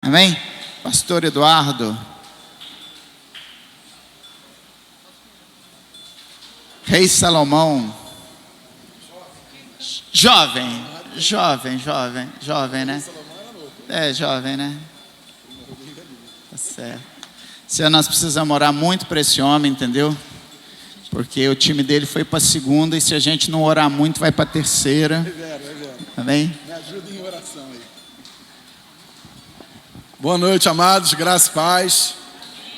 Amém? Pastor Eduardo. Rei Salomão. Jovem, né? É, jovem, né? Tá certo. Senhor, nós precisamos orar muito para esse homem, entendeu? Porque o time dele foi para a segunda e se a gente não orar muito, vai para a terceira. Amém? Me ajuda em oração aí. Boa noite, amados, graça e paz.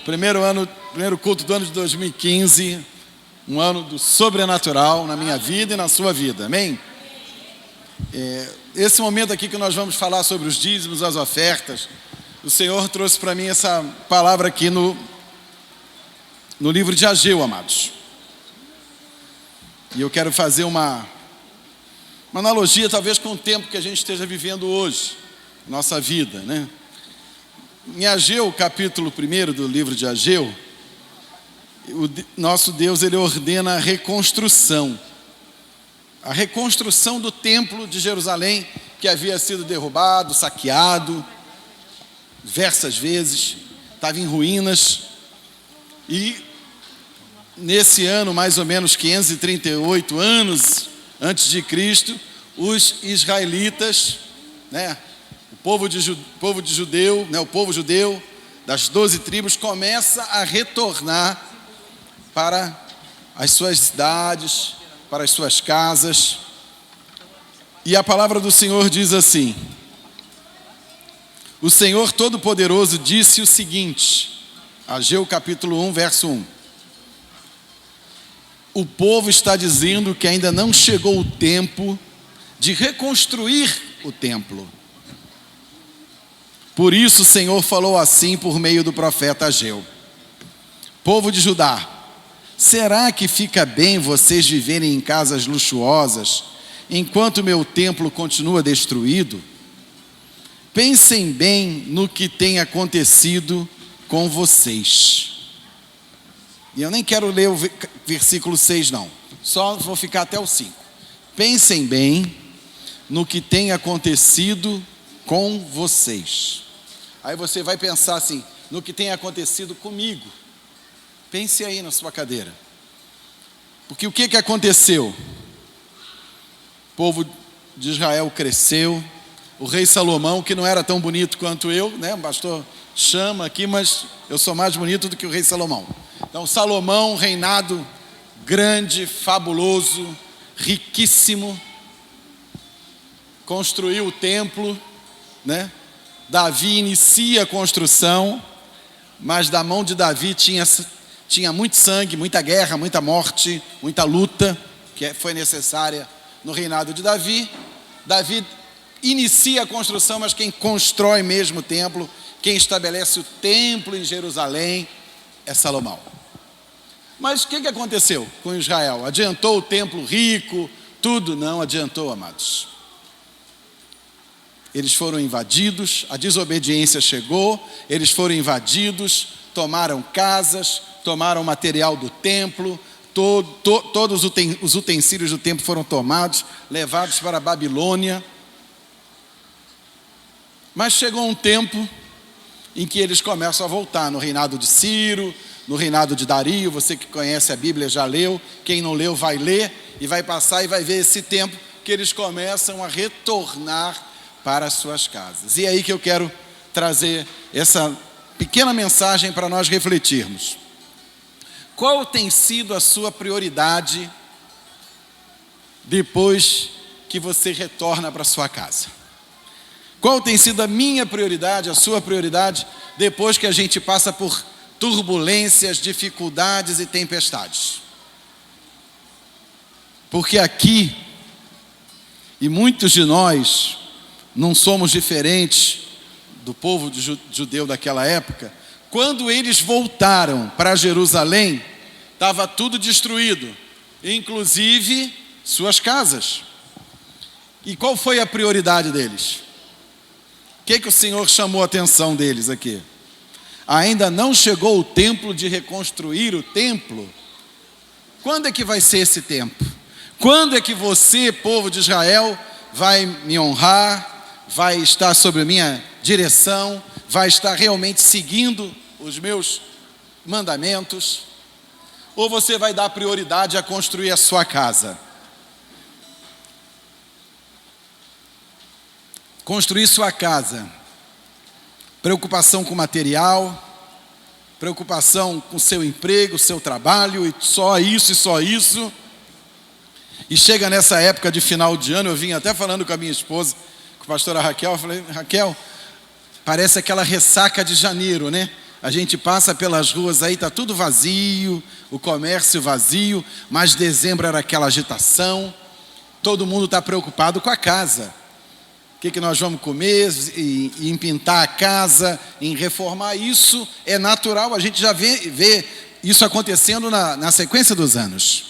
Primeiro culto do ano de 2015. Um ano do sobrenatural na minha vida e na sua vida, amém? Esse momento aqui que nós vamos falar sobre os dízimos, as ofertas, o Senhor trouxe para mim essa palavra aqui no livro de Ageu, amados. E eu quero fazer uma analogia talvez com o tempo que a gente esteja vivendo hoje, nossa vida, né? Em Ageu, capítulo 1 do livro de Ageu, nosso Deus, Ele ordena a reconstrução do templo de Jerusalém, que havia sido derrubado, saqueado, diversas vezes, estava em ruínas. E nesse ano, mais ou menos 538 anos antes de Cristo, os israelitas, né, o povo judeu das 12 tribos, começa a retornar para as suas cidades, para as suas casas. E a palavra do Senhor diz assim: o Senhor Todo-Poderoso disse o seguinte, Ageu capítulo 1, verso 1. O povo está dizendo que ainda não chegou o tempo de reconstruir o templo. Por isso o Senhor falou assim por meio do profeta Ageu: povo de Judá, será que fica bem vocês viverem em casas luxuosas, enquanto meu templo continua destruído? Pensem bem no que tem acontecido com vocês. E eu nem quero ler o versículo 6 não, só vou ficar até o 5. Pensem bem no que tem acontecido com vocês. Aí você vai pensar assim, no que tem acontecido comigo. Pense aí na sua cadeira. Porque o que aconteceu? O povo de Israel cresceu. O rei Salomão, que não era tão bonito quanto eu, né? O pastor chama aqui, mas eu sou mais bonito do que o rei Salomão. Então Salomão, reinado grande, fabuloso, riquíssimo, construiu o templo, né? Davi inicia a construção, mas da mão de Davi tinha muito sangue, muita guerra, muita morte, muita luta, que foi necessária no reinado de Davi. Davi inicia a construção, mas quem constrói mesmo o templo, quem estabelece o templo em Jerusalém, é Salomão. Mas o que aconteceu com Israel? Adiantou o templo rico, tudo? Não adiantou, amados. Eles foram invadidos, a desobediência chegou, eles foram invadidos, tomaram casas, tomaram material do templo, todos os utensílios do templo foram tomados, levados para a Babilônia. Mas chegou um tempo em que eles começam a voltar, no reinado de Ciro, no reinado de Dario. Você que conhece a Bíblia já leu, quem não leu vai ler e vai passar e vai ver esse tempo que eles começam a retornar para as suas casas. E é aí que eu quero trazer essa pequena mensagem para nós refletirmos. Qual tem sido a sua prioridade depois que você retorna para a sua casa? Qual tem sido a minha prioridade, a sua prioridade, depois que a gente passa por turbulências, dificuldades e tempestades? Porque aqui, e muitos de nós não somos diferentes do povo judeu daquela época, quando eles voltaram para Jerusalém, estava tudo destruído, inclusive suas casas. E qual foi a prioridade deles? O que o Senhor chamou a atenção deles aqui? Ainda não chegou o tempo de reconstruir o templo. Quando é que vai ser esse tempo? Quando é que você, povo de Israel, vai me honrar, vai estar sobre a minha direção, vai estar realmente seguindo os meus mandamentos? Ou você vai dar prioridade a construir a sua casa? Construir sua casa. Preocupação com material, preocupação com seu emprego, seu trabalho, e só isso e só isso. E chega nessa época de final de ano, eu vim até falando com a minha esposa, com a pastora Raquel, eu falei: Raquel, parece aquela ressaca de janeiro, né? A gente passa pelas ruas aí, está tudo vazio, o comércio vazio, mas dezembro era aquela agitação, todo mundo está preocupado com a casa. O que nós vamos comer, em pintar a casa, em reformar, isso é natural, a gente já vê isso acontecendo na sequência dos anos.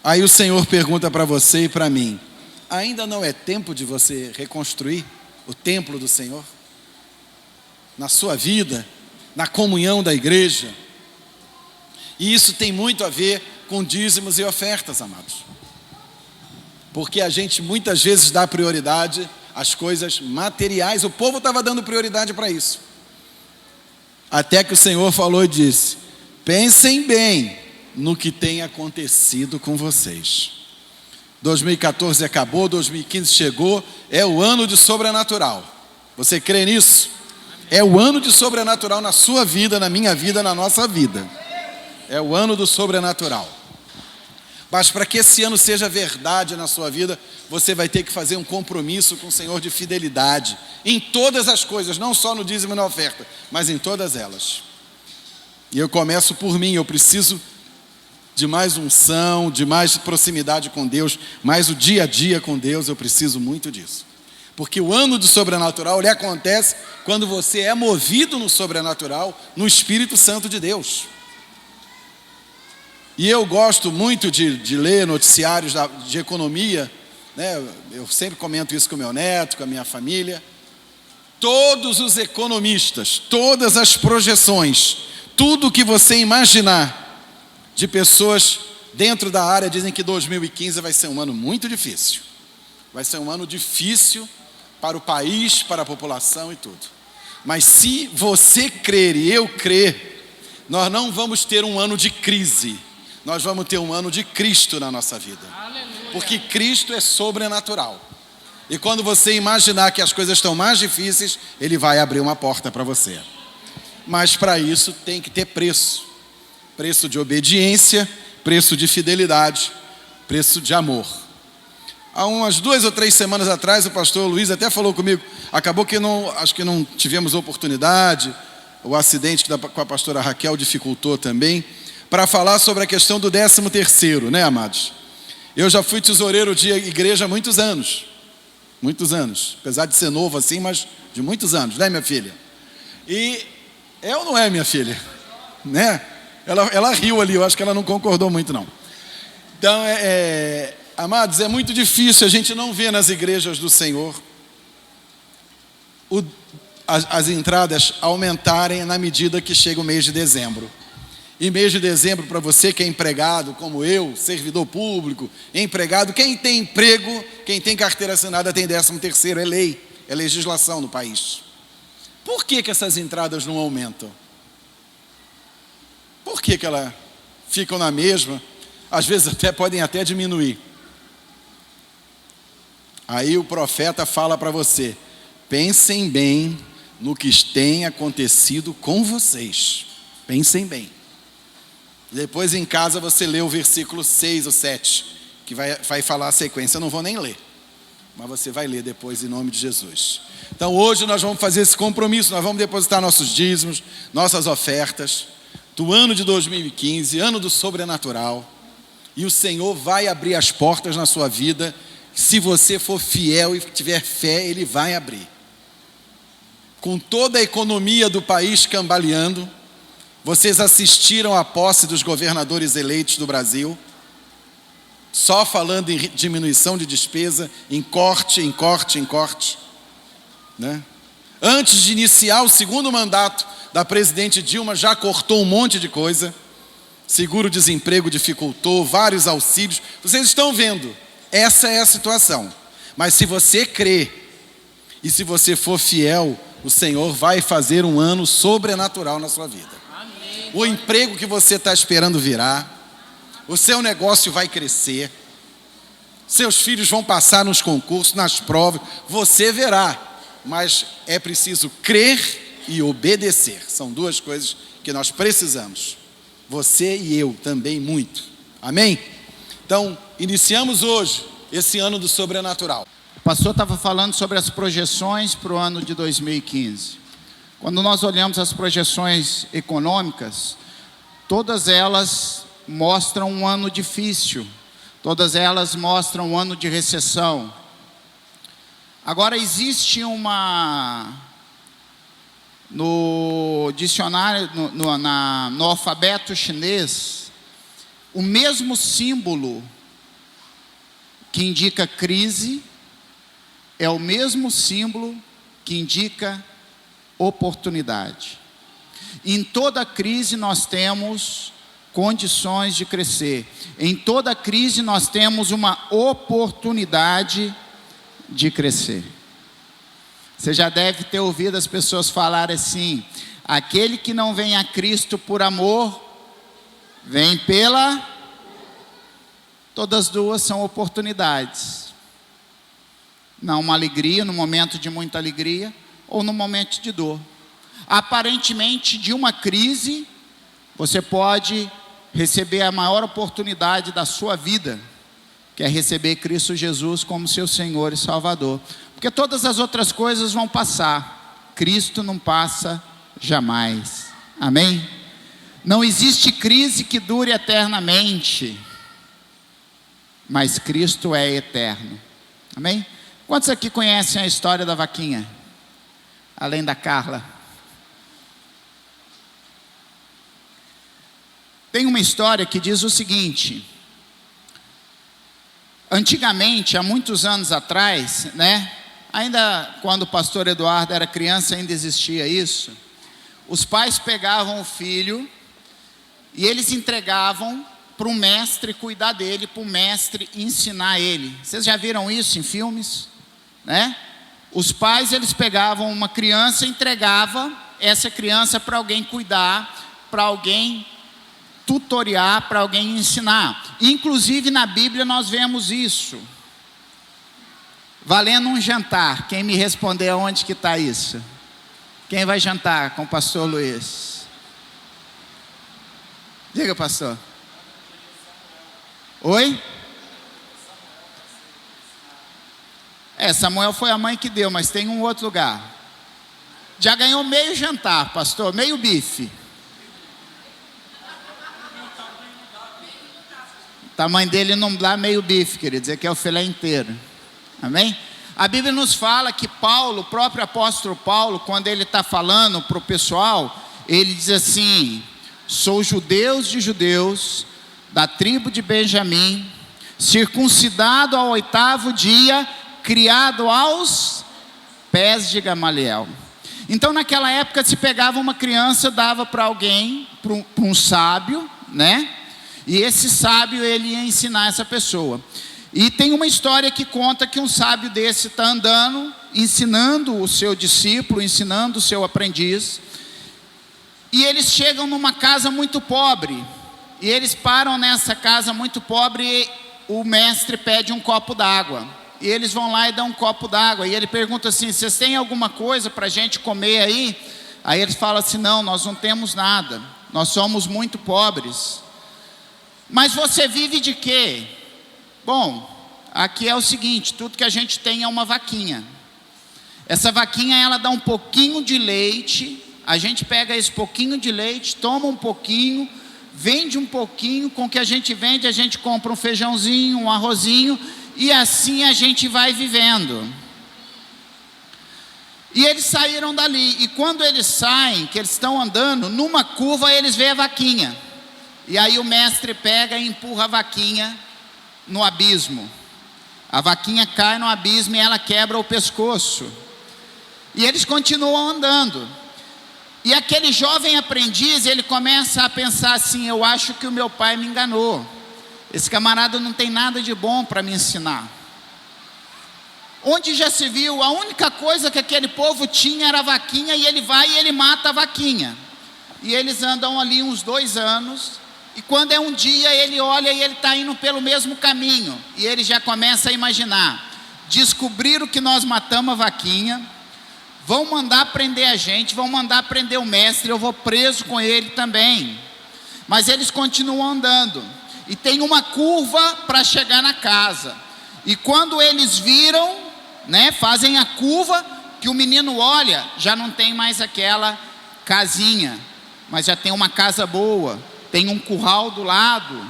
Aí o Senhor pergunta para você e para mim: ainda não é tempo de você reconstruir o templo do Senhor? Na sua vida, na comunhão da igreja? E isso tem muito a ver com dízimos e ofertas, amados. Porque a gente muitas vezes dá prioridade às coisas materiais. O povo estava dando prioridade para isso. Até que o Senhor falou e disse: pensem bem no que tem acontecido com vocês. 2014 acabou, 2015 chegou, é o ano de sobrenatural. Você crê nisso? É o ano de sobrenatural na sua vida, na minha vida, na nossa vida. É o ano do sobrenatural. Mas para que esse ano seja verdade na sua vida, você vai ter que fazer um compromisso com o Senhor de fidelidade em todas as coisas, não só no dízimo e na oferta, mas em todas elas. E eu começo por mim, eu preciso de mais unção, de mais proximidade com Deus, mais o dia a dia com Deus, eu preciso muito disso. Porque o ano do sobrenatural, ele acontece quando você é movido no sobrenatural, no Espírito Santo de Deus. E eu gosto muito de ler noticiários de economia, né? Eu sempre comento isso com meu neto, com a minha família. Todos os economistas, todas as projeções, tudo que você imaginar de pessoas dentro da área dizem que 2015 vai ser um ano muito difícil. Vai ser um ano difícil para o país, para a população e tudo. Mas se você crer e eu crer, nós não vamos ter um ano de crise. Nós vamos ter um ano de Cristo na nossa vida. Porque Cristo é sobrenatural. E quando você imaginar que as coisas estão mais difíceis, Ele vai abrir uma porta para você. Mas para isso tem que ter preço. Preço de obediência, preço de fidelidade, preço de amor. Há umas 2 ou 3 semanas atrás, o pastor Luiz até falou comigo. Acabou que acho que não tivemos oportunidade. O acidente com a pastora Raquel dificultou também, para falar sobre a questão do 13º, né, amados? Eu já fui tesoureiro de igreja há muitos anos. Muitos anos. Apesar de ser novo assim, mas de muitos anos, né, minha filha? E é ou não é, minha filha? Né? Ela riu ali, eu acho que ela não concordou muito, não. Então, amados, é muito difícil, a gente não vê nas igrejas do Senhor as entradas aumentarem na medida que chega o mês de dezembro. E mês de dezembro, para você que é empregado, como eu, servidor público, empregado, quem tem emprego, quem tem carteira assinada tem 13º, é lei, é legislação no país. Por que essas entradas não aumentam? Por que elas ficam na mesma? Às vezes podem até diminuir. Aí o profeta fala para você: pensem bem no que tem acontecido com vocês. Pensem bem. Depois em casa você lê o versículo 6 ou 7, que vai falar a sequência. Eu não vou nem ler, mas você vai ler depois em nome de Jesus. Então hoje nós vamos fazer esse compromisso, nós vamos depositar nossos dízimos, nossas ofertas, do ano de 2015, ano do sobrenatural. E o Senhor vai abrir as portas na sua vida. Se você for fiel e tiver fé, Ele vai abrir. Com toda a economia do país cambaleando, vocês assistiram à posse dos governadores eleitos do Brasil, só falando em diminuição de despesa, em corte, né? Antes de iniciar o segundo mandato da presidente Dilma, já cortou um monte de coisa. Seguro-desemprego dificultou, vários auxílios. Vocês estão vendo, essa é a situação. Mas se você crê E se você for fiel, o Senhor vai fazer um ano sobrenatural na sua vida. Amém. O emprego que você está esperando virá. O seu negócio vai crescer. Seus filhos vão passar nos concursos, nas provas. Você verá. Mas é preciso crer e obedecer. São duas coisas que nós precisamos. Você e eu também muito. Amém? Então, iniciamos hoje esse ano do sobrenatural. O pastor estava falando sobre as projeções para o ano de 2015. Quando nós olhamos as projeções econômicas, todas elas mostram um ano difícil. Todas elas mostram um ano de recessão. Agora, existe no dicionário, no alfabeto chinês, o mesmo símbolo que indica crise é o mesmo símbolo que indica oportunidade. Em toda crise nós temos condições de crescer. Em toda crise nós temos uma oportunidade de crescer. Você já deve ter ouvido as pessoas falarem assim: aquele que não vem a Cristo por amor, vem pela... Todas duas são oportunidades. Não uma alegria, no momento de muita alegria, ou no momento de dor. Aparentemente, de uma crise, você pode receber a maior oportunidade da sua vida, que é receber Cristo Jesus como seu Senhor e Salvador. Porque todas as outras coisas vão passar. Cristo não passa jamais. Amém? Não existe crise que dure eternamente, mas Cristo é eterno. Amém? Quantos aqui conhecem a história da vaquinha? Além da Carla. Tem uma história que diz o seguinte: antigamente, há muitos anos atrás, ainda quando o pastor Eduardo era criança, ainda existia isso. Os pais pegavam o filho e eles entregavam para um mestre cuidar dele, para o mestre ensinar ele. Vocês já viram isso em filmes? Os pais, eles pegavam uma criança e entregavam essa criança para alguém cuidar, para alguém tutoriar, para alguém ensinar. Inclusive na Bíblia nós vemos isso. Valendo um jantar. Quem me responder aonde que está isso? Quem vai jantar com o pastor Luiz? Diga, pastor. Oi? Samuel foi a mãe que deu, mas tem um outro lugar. Já ganhou meio jantar, pastor, meio bife. O tamanho dele não dá meio bife, quer dizer que é o filé inteiro. Amém? A Bíblia nos fala que Paulo, o próprio apóstolo Paulo, quando ele está falando para o pessoal, ele diz assim: sou judeus de judeus, da tribo de Benjamim, circuncidado ao 8º dia, criado aos pés de Gamaliel. Então naquela época se pegava uma criança, dava para alguém, para um sábio, e esse sábio ele ia ensinar essa pessoa. E tem uma história que conta que um sábio desse está andando, ensinando o seu discípulo, ensinando o seu aprendiz, e eles chegam numa casa muito pobre, e eles param nessa casa muito pobre, e o mestre pede um copo d'água, e eles vão lá e dão um copo d'água, e ele pergunta assim: vocês têm alguma coisa para a gente comer aí? Aí eles falam assim: não, nós não temos nada, nós somos muito pobres. Mas você vive de quê? Bom, aqui é o seguinte: tudo que a gente tem é uma vaquinha. Essa vaquinha, ela dá um pouquinho de leite, a gente pega esse pouquinho de leite, toma um pouquinho, vende um pouquinho, com o que a gente vende a gente compra um feijãozinho, um arrozinho, e assim a gente vai vivendo. E eles saíram dali, e quando eles saem, que eles estão andando, numa curva eles veem a vaquinha, e aí o mestre pega e empurra a vaquinha no abismo. A vaquinha cai no abismo e ela quebra o pescoço, e eles continuam andando. E aquele jovem aprendiz, ele começa a pensar assim: eu acho que o meu pai me enganou, esse camarada não tem nada de bom para me ensinar. onde já se viu, a única coisa que aquele povo tinha era a vaquinha, e ele vai e ele mata a vaquinha. E eles andam ali uns 2 anos, e quando é um dia ele olha e ele está indo pelo mesmo caminho, e ele já começa a imaginar: descobriram que nós matamos a vaquinha, vão mandar prender a gente, vão mandar prender o mestre, eu vou preso com ele também. Mas eles continuam andando, e tem uma curva para chegar na casa, e quando eles viram, fazem a curva, que o menino olha, já não tem mais aquela casinha, mas já tem uma casa boa, tem um curral do lado.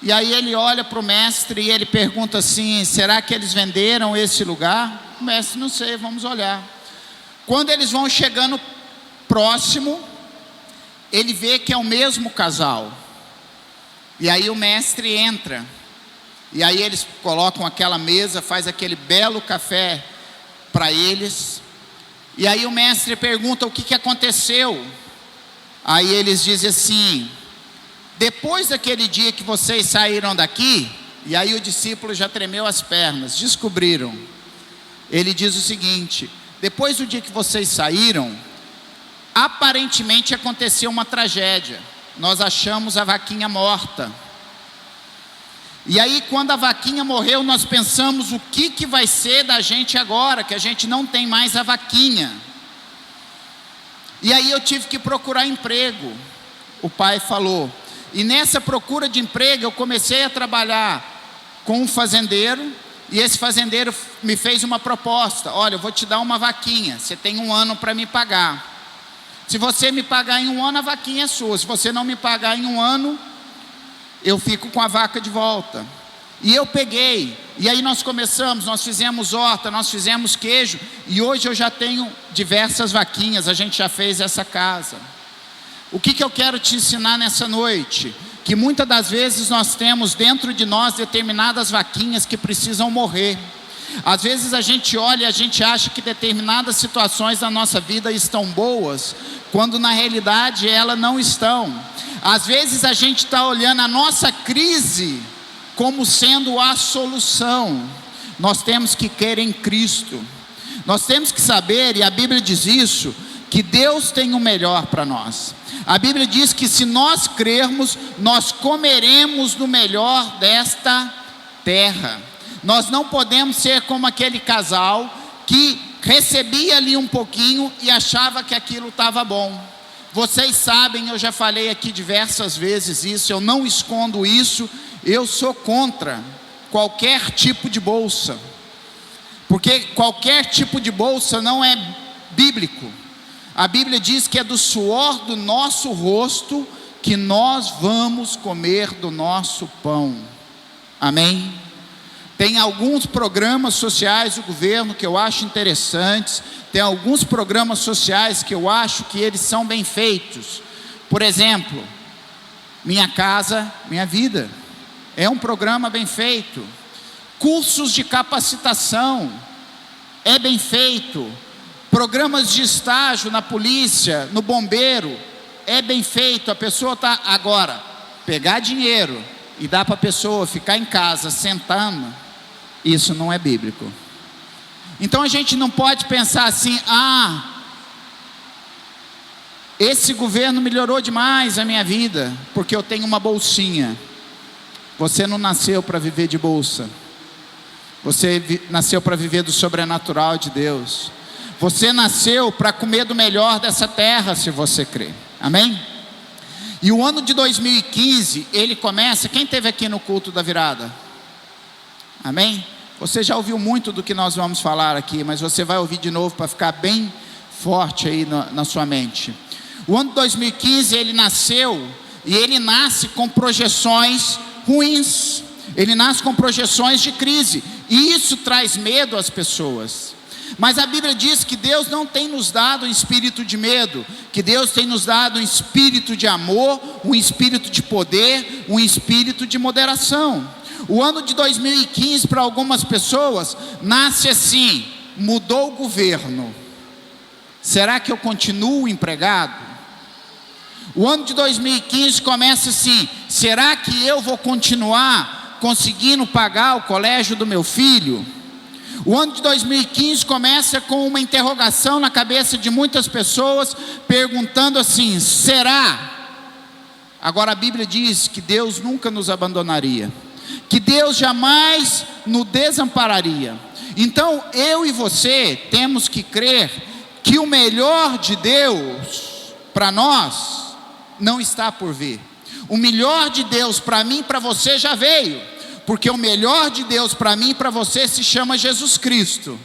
E aí ele olha para o mestre e ele pergunta assim: será que eles venderam esse lugar? O mestre: não sei, vamos olhar. Quando eles vão chegando próximo, ele vê que é o mesmo casal. E aí o mestre entra, e aí eles colocam aquela mesa, faz aquele belo café para eles. E aí o mestre pergunta o que aconteceu. Aí eles dizem assim: depois daquele dia que vocês saíram daqui, e aí o discípulo já tremeu as pernas, descobriram. Ele diz o seguinte: depois do dia que vocês saíram, aparentemente aconteceu uma tragédia. Nós achamos a vaquinha morta. E aí quando a vaquinha morreu, nós pensamos: o que vai ser da gente agora, que a gente não tem mais a vaquinha? E aí eu tive que procurar emprego, o pai falou. E nessa procura de emprego eu comecei a trabalhar com um fazendeiro, e esse fazendeiro me fez uma proposta: olha, eu vou te dar uma vaquinha, você tem 1 ano para me pagar. Se você me pagar em 1 ano, a vaquinha é sua. Se você não me pagar em 1 ano, eu fico com a vaca de volta. E eu peguei, e aí nós começamos, nós fizemos horta, nós fizemos queijo, e hoje eu já tenho diversas vaquinhas, a gente já fez essa casa. O que eu quero te ensinar nessa noite? Que muitas das vezes nós temos dentro de nós determinadas vaquinhas que precisam morrer. Às vezes a gente olha e a gente acha que determinadas situações da nossa vida estão boas, quando na realidade elas não estão. Às vezes a gente está olhando a nossa crise como sendo a solução. Nós temos que crer em Cristo. Nós temos que saber, e a Bíblia diz isso, que Deus tem o melhor para nós. A Bíblia diz que se nós crermos, nós comeremos do melhor desta terra. Nós não podemos ser como aquele casal que recebia ali um pouquinho e achava que aquilo estava bom. Vocês sabem, eu já falei aqui diversas vezes isso, eu não escondo isso. Eu sou contra qualquer tipo de bolsa, porque qualquer tipo de bolsa não é bíblico. A Bíblia diz que é do suor do nosso rosto que nós vamos comer do nosso pão. Amém? Tem alguns programas sociais do governo que eu acho interessantes, tem alguns programas sociais que eu acho que eles são bem feitos. Por exemplo, Minha Casa, Minha Vida, é um programa bem feito. Cursos de capacitação, é bem feito. Programas de estágio na polícia, no bombeiro, é bem feito. A pessoa está agora, pegar dinheiro e dar para a pessoa ficar em casa sentando, isso não é bíblico. Então a gente não pode pensar assim: esse governo melhorou demais a minha vida porque eu tenho uma bolsinha. Você não nasceu para viver de bolsa, você nasceu para viver do sobrenatural de Deus. Você nasceu para comer do melhor dessa terra, se você crer. Amém? E o ano de 2015, ele começa. Quem esteve aqui no culto da virada? Amém? Você já ouviu muito do que nós vamos falar aqui, mas você vai ouvir de novo para ficar bem forte aí na sua mente. O ano de 2015, ele nasceu, e ele nasce com projeções ruins. Ele nasce com projeções de crise, e isso traz medo às pessoas. Mas a Bíblia diz que Deus não tem nos dado um espírito de medo, que Deus tem nos dado um espírito de amor, um espírito de poder, um espírito de moderação. O ano de 2015 para algumas pessoas nasce assim: mudou o governo, será que eu continuo empregado? O ano de 2015 começa assim: será que eu vou continuar conseguindo pagar o colégio do meu filho? O ano de 2015 começa com uma interrogação na cabeça de muitas pessoas, perguntando assim: será? Agora a Bíblia diz que Deus nunca nos abandonaria, que Deus jamais nos desampararia. Então eu e você temos que crer que o melhor de Deus para nós não está por vir. O melhor de Deus para mim e para você já veio, porque o melhor de Deus para mim e para você se chama Jesus Cristo.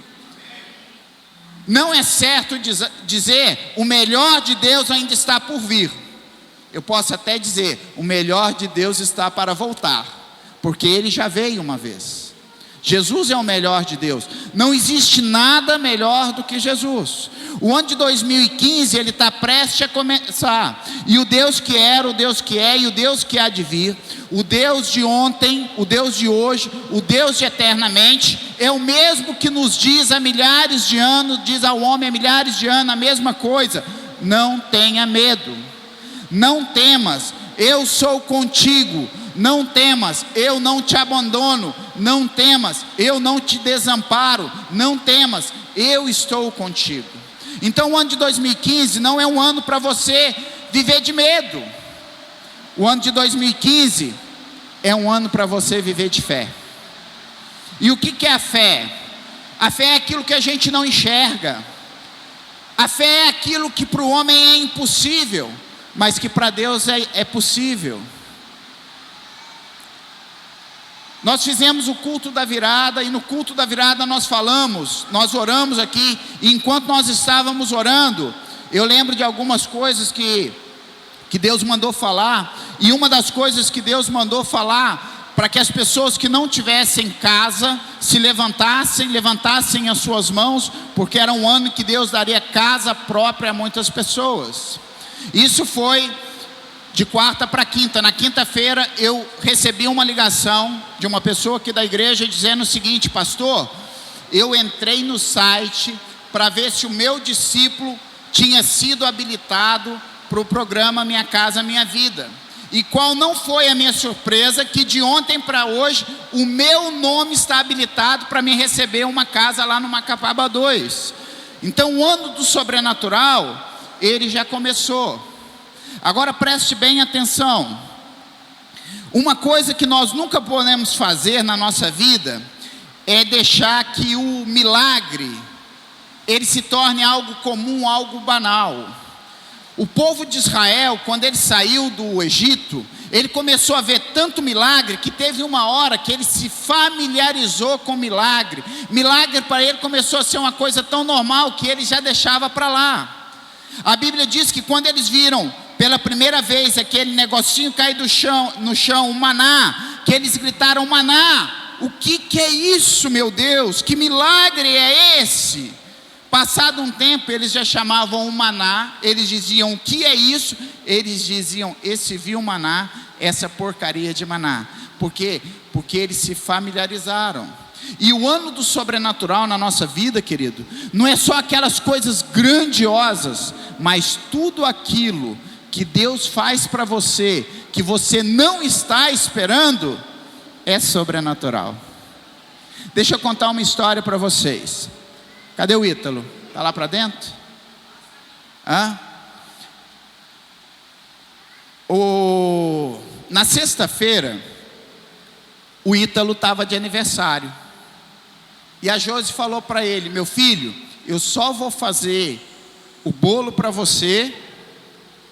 Não é certo dizer o melhor de Deus ainda está por vir. Eu posso até dizer o melhor de Deus está para voltar, porque Ele já veio uma vez. Jesus é o melhor de Deus. Não existe nada melhor do que Jesus. O ano de 2015 ele está prestes a começar. E o Deus que era, o Deus que é e o Deus que há de vir, o Deus de ontem, o Deus de hoje, o Deus de eternamente, é o mesmo que nos diz há milhares de anos, diz ao homem há milhares de anos a mesma coisa: não tenha medo, não temas, eu sou contigo. Não temas, eu não te abandono. Não temas, eu não te desamparo. Não temas, eu estou contigo. Então o ano de 2015 não é um ano para você viver de medo. O ano de 2015 é um ano para você viver de fé. E o que é a fé? A fé é aquilo que a gente não enxerga. A fé é aquilo que para o homem é impossível, mas que para Deus é possível. Nós fizemos o culto da virada, e no culto da virada nós oramos aqui, e enquanto nós estávamos orando, eu lembro de algumas coisas que Deus mandou falar, e uma das coisas que Deus mandou falar, para que as pessoas que não tivessem casa, se levantassem as suas mãos, porque era um ano que Deus daria casa própria a muitas pessoas. Isso foi de quarta para quinta. Na quinta-feira eu recebi uma ligação de uma pessoa aqui da igreja dizendo o seguinte: pastor, eu entrei no site para ver se o meu discípulo tinha sido habilitado para o programa Minha Casa Minha Vida. E qual não foi a minha surpresa, que de ontem para hoje o meu nome está habilitado para me receber uma casa lá no Macapaba 2. Então o ano do sobrenatural, ele já começou. Agora preste bem atenção. Uma coisa que nós nunca podemos fazer na nossa vida é deixar que o milagre ele se torne algo comum, algo banal. O povo de Israel, quando ele saiu do Egito, ele começou a ver tanto milagre que teve uma hora que ele se familiarizou com milagre. Milagre para ele começou a ser uma coisa tão normal que ele já deixava para lá. A Bíblia diz que quando eles viram pela primeira vez aquele negocinho cair no chão, o maná, que eles gritaram: maná, o que é isso, meu Deus? Que milagre é esse? Passado um tempo, eles já chamavam o maná. Eles diziam: o que é isso? Eles diziam: esse viu maná, essa porcaria de maná. Por quê? Porque eles se familiarizaram. E o ano do sobrenatural na nossa vida, querido, não é só aquelas coisas grandiosas, mas tudo aquilo que Deus faz para você, que você não está esperando, é sobrenatural. Deixa eu contar uma história para vocês. Cadê o Ítalo? Está lá para dentro? Na sexta-feira, o Ítalo estava de aniversário. E a Josi falou para ele: meu filho, eu só vou fazer o bolo para você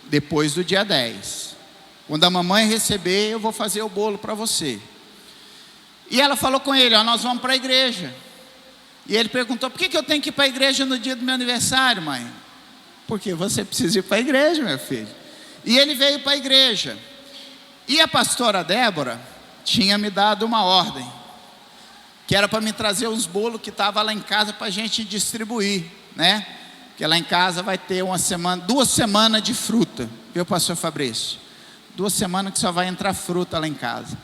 depois do dia 10. Quando a mamãe receber, eu vou fazer o bolo para você. E ela falou com ele: nós vamos para a igreja. E ele perguntou: por que eu tenho que ir para a igreja no dia do meu aniversário, mãe? Porque você precisa ir para a igreja, meu filho. E ele veio para a igreja. E a pastora Débora tinha me dado uma ordem, que era para me trazer os bolos que estavam lá em casa para a gente distribuir, né? Porque lá em casa vai ter 2 semanas de fruta, viu, pastor Fabrício? 2 semanas que só vai entrar fruta lá em casa.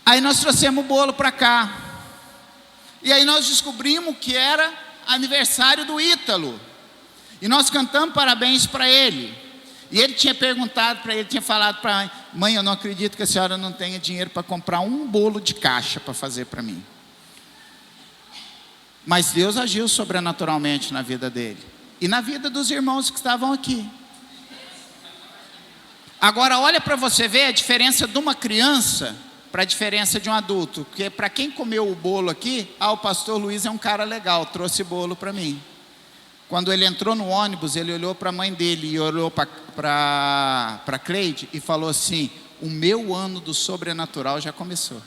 Aí nós trouxemos o bolo para cá. E aí nós descobrimos que era aniversário do Ítalo. E nós cantamos parabéns para ele. E ele tinha perguntado para ele, tinha falado para a mãe: mãe, eu não acredito que a senhora não tenha dinheiro para comprar um bolo de caixa para fazer para mim. Mas Deus agiu sobrenaturalmente na vida dele e na vida dos irmãos que estavam aqui. Agora olha para você ver a diferença de uma criança para a diferença de um adulto. Porque para quem comeu o bolo aqui, o pastor Luiz é um cara legal, trouxe bolo para mim. Quando ele entrou no ônibus, ele olhou para a mãe dele e olhou para Cleide e falou assim: o meu ano do sobrenatural já começou.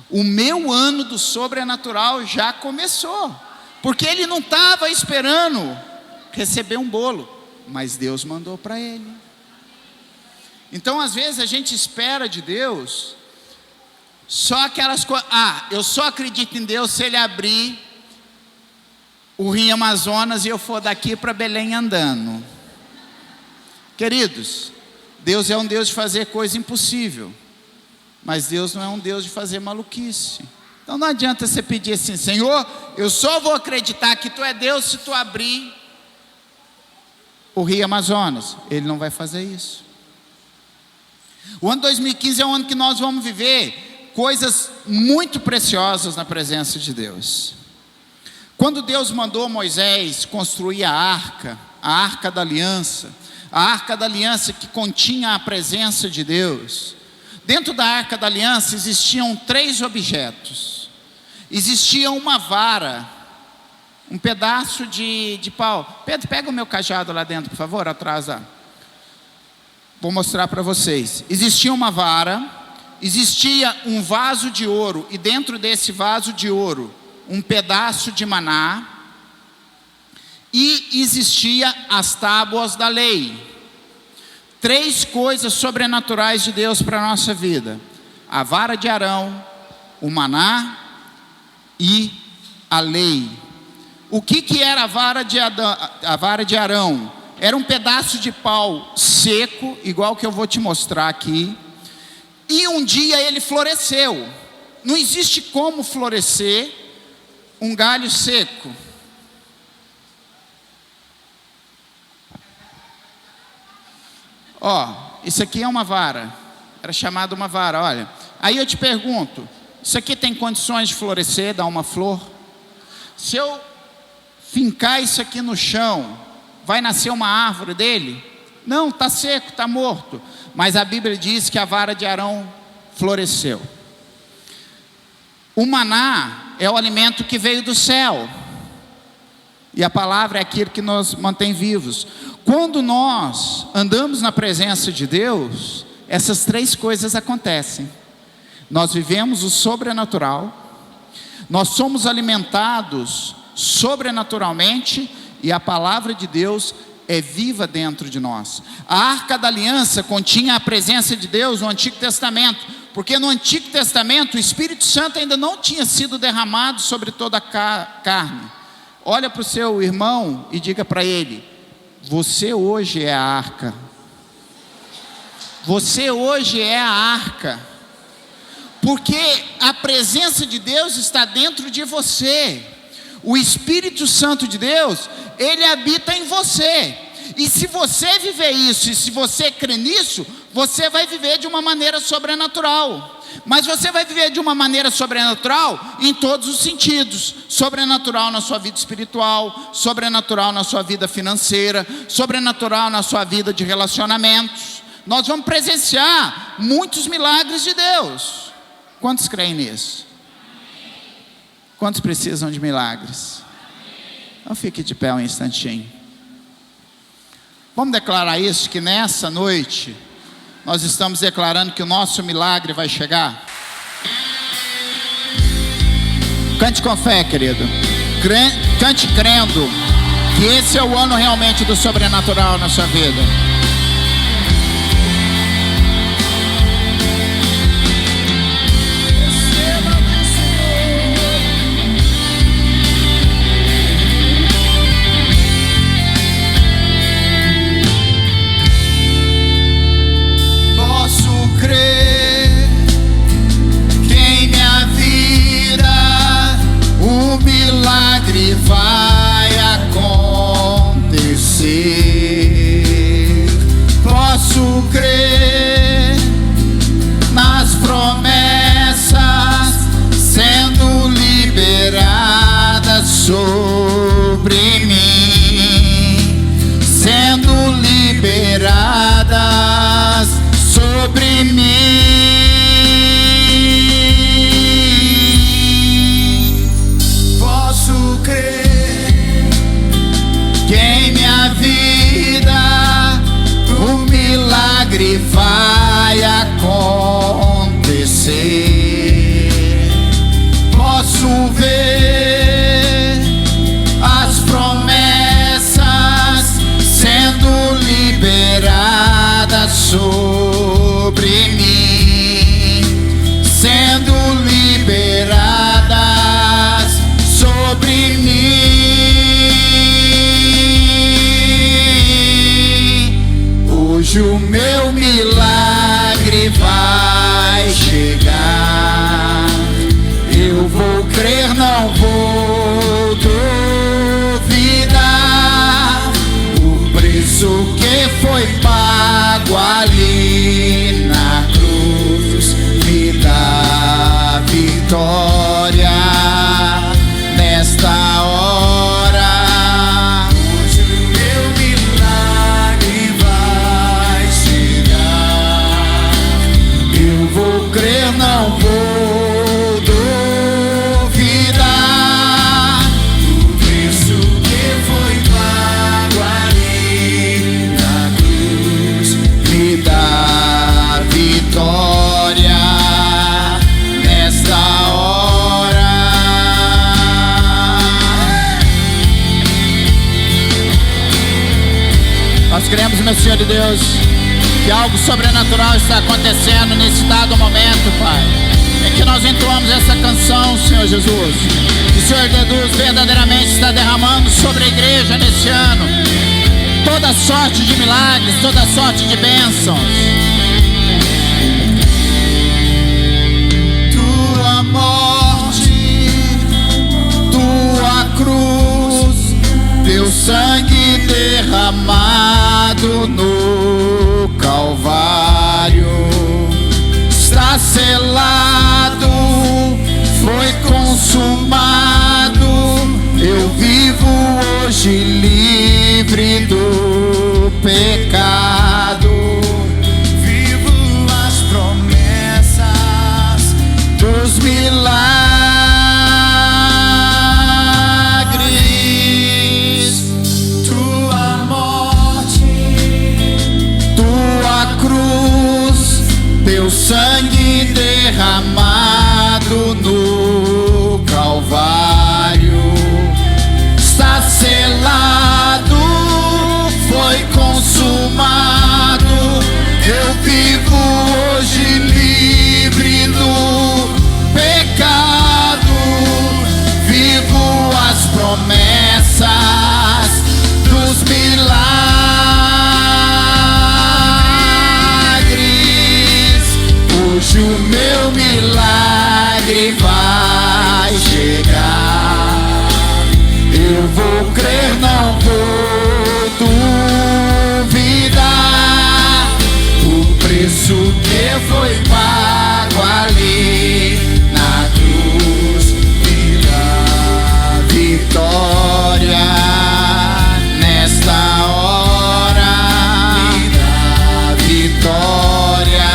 O meu ano do sobrenatural já começou. Porque ele não estava esperando receber um bolo, mas Deus mandou para ele. Então às vezes a gente espera de Deus só aquelas coisas. Eu só acredito em Deus se Ele abrir o Rio Amazonas e eu for daqui para Belém andando. Queridos, Deus é um Deus de fazer coisa impossível, mas Deus não é um Deus de fazer maluquice. Então não adianta você pedir assim: Senhor, eu só vou acreditar que Tu é Deus se Tu abrir o Rio Amazonas. Ele não vai fazer isso. O ano 2015 é um ano que nós vamos viver coisas muito preciosas na presença de Deus. Quando Deus mandou Moisés construir a Arca da Aliança, a Arca da Aliança que continha a presença de Deus, dentro da Arca da Aliança existiam 3 objetos. Existia uma vara, um pedaço de pau. Pedro, pega o meu cajado lá dentro, por favor, atrás lá. Vou mostrar para vocês. Existia uma vara, existia um vaso de ouro, e dentro desse vaso de ouro, um pedaço de maná, e existia as tábuas da lei. 3 coisas sobrenaturais de Deus para a nossa vida: a vara de Arão, o maná e a lei. O que era a vara de Arão? Era um pedaço de pau seco, igual que eu vou te mostrar aqui. E um dia ele floresceu. Não existe como florescer um galho seco. Isso aqui é uma vara. Era chamada uma vara, olha. Aí eu te pergunto: isso aqui tem condições de florescer, dar uma flor? Se eu fincar isso aqui no chão, vai nascer uma árvore dele? Não, está seco, está morto. Mas a Bíblia diz que a vara de Arão floresceu. O maná é o alimento que veio do céu, e a palavra é aquilo que nos mantém vivos. Quando nós andamos na presença de Deus, essas 3 coisas acontecem. Nós vivemos o sobrenatural, nós somos alimentados sobrenaturalmente, e a palavra de Deus é viva dentro de nós. A Arca da Aliança continha a presença de Deus no Antigo Testamento, porque no Antigo Testamento o Espírito Santo ainda não tinha sido derramado sobre toda a carne. Olha para o seu irmão e diga para ele: você hoje é a arca. Você hoje é a arca, porque a presença de Deus está dentro de você. O Espírito Santo de Deus, Ele habita em você. E se você viver isso, e se você crer nisso, você vai viver de uma maneira sobrenatural. Mas você vai viver de uma maneira sobrenatural em todos os sentidos. Sobrenatural na sua vida espiritual, sobrenatural na sua vida financeira, sobrenatural na sua vida de relacionamentos. Nós vamos presenciar muitos milagres de Deus. Quantos creem nisso? Quantos precisam de milagres? Então fique de pé um instantinho. Vamos declarar isso, que nessa noite nós estamos declarando que o nosso milagre vai chegar. Cante com fé, querido. Cante crendo que esse é o ano realmente do sobrenatural na sua vida. Vai acontecer. hoje o meu milagre vai chegar. Eu vou crer, não vou duvidar. O preço que foi pago ali na cruz me dá vitória nesta hora. Hoje o meu milagre vai chegar. Eu vou crer, não vou duvidar. O preço que foi pago ali na cruz me dá vitória nesta hora. Nós cremos, meu Senhor de Deus, que algo sobrenatural está acontecendo nesse dado momento, Pai, em que nós entoamos essa canção, Senhor Jesus. Que o Senhor Deus verdadeiramente está derramando sobre a igreja nesse ano toda sorte de milagres, toda sorte de bênçãos. Tua morte, tua cruz, teu sangue derramado no Calvário está selado, foi consumado. Eu vivo hoje livre do pecado. Vivo as promessas dos milagres. Tua morte, tua cruz, teu sangue derramado no Calvário está selado, foi consumado. Eu vivo hoje livre do pecado. Vivo as promessas dos milagres. Hoje o meu milagre vai chegar. Eu vou crer, não vou duvidar. O preço que foi pago ali na cruz me dá vitória nesta hora. Me dá vitória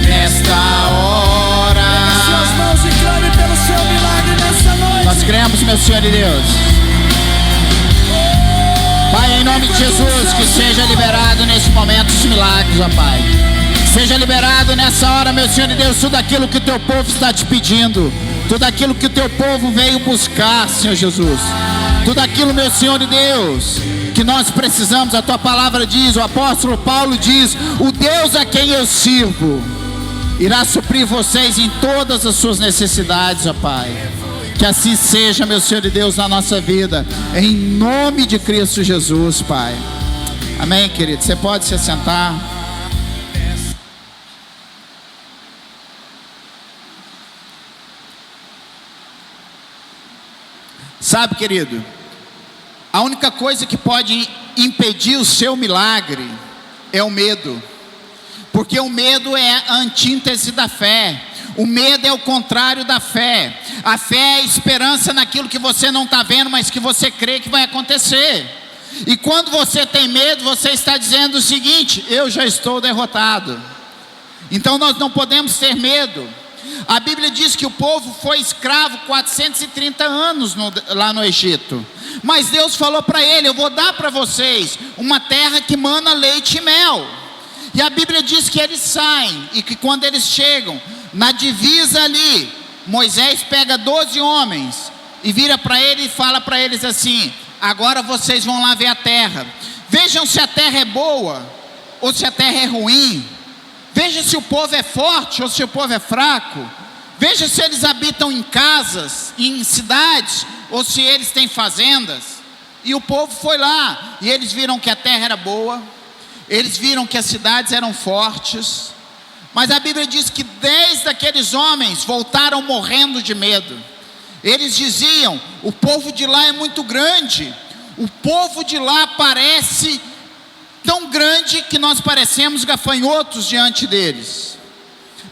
nesta hora. Suas mãos e clame pelo seu milagre nessa noite. Nós cremos, meu Senhor e Deus. Pai, em nome de Jesus, que seja liberado nesse momento os milagres, ó Pai. Seja liberado nessa hora, meu Senhor e Deus, tudo aquilo que o teu povo está te pedindo, tudo aquilo que o teu povo veio buscar, Senhor Jesus. Tudo aquilo, meu Senhor e Deus, que nós precisamos. A tua palavra diz, o apóstolo Paulo diz: o Deus a quem eu sirvo irá suprir vocês em todas as suas necessidades, ó Pai. Que assim seja, meu Senhor e Deus, na nossa vida, em nome de Cristo Jesus, Pai. Amém, querido? Você pode se assentar. Sabe, querido, a única coisa que pode impedir o seu milagre é o medo. Porque o medo é a antítese da fé. O medo é o contrário da fé. A fé é a esperança naquilo que você não está vendo, mas que você crê que vai acontecer. E quando você tem medo, você está dizendo o seguinte: eu já estou derrotado. Então nós não podemos ter medo. A Bíblia diz que o povo foi escravo 430 anos lá no Egito. Mas Deus falou para ele: eu vou dar para vocês uma terra que mana leite e mel. E a Bíblia diz que eles saem, e que quando eles chegam na divisa ali, Moisés pega 12 homens e vira para ele e fala para eles assim: agora vocês vão lá ver a terra. Vejam se a terra é boa ou se a terra é ruim. Veja se o povo é forte ou se o povo é fraco. Veja se eles habitam em casas, em cidades, ou se eles têm fazendas. E o povo foi lá, e eles viram que a terra era boa, Eles viram que as cidades eram fortes, mas a Bíblia diz que 10 daqueles homens voltaram morrendo de medo. Eles diziam: o povo de lá é muito grande, o povo de lá parece tão grande que nós parecemos gafanhotos diante deles.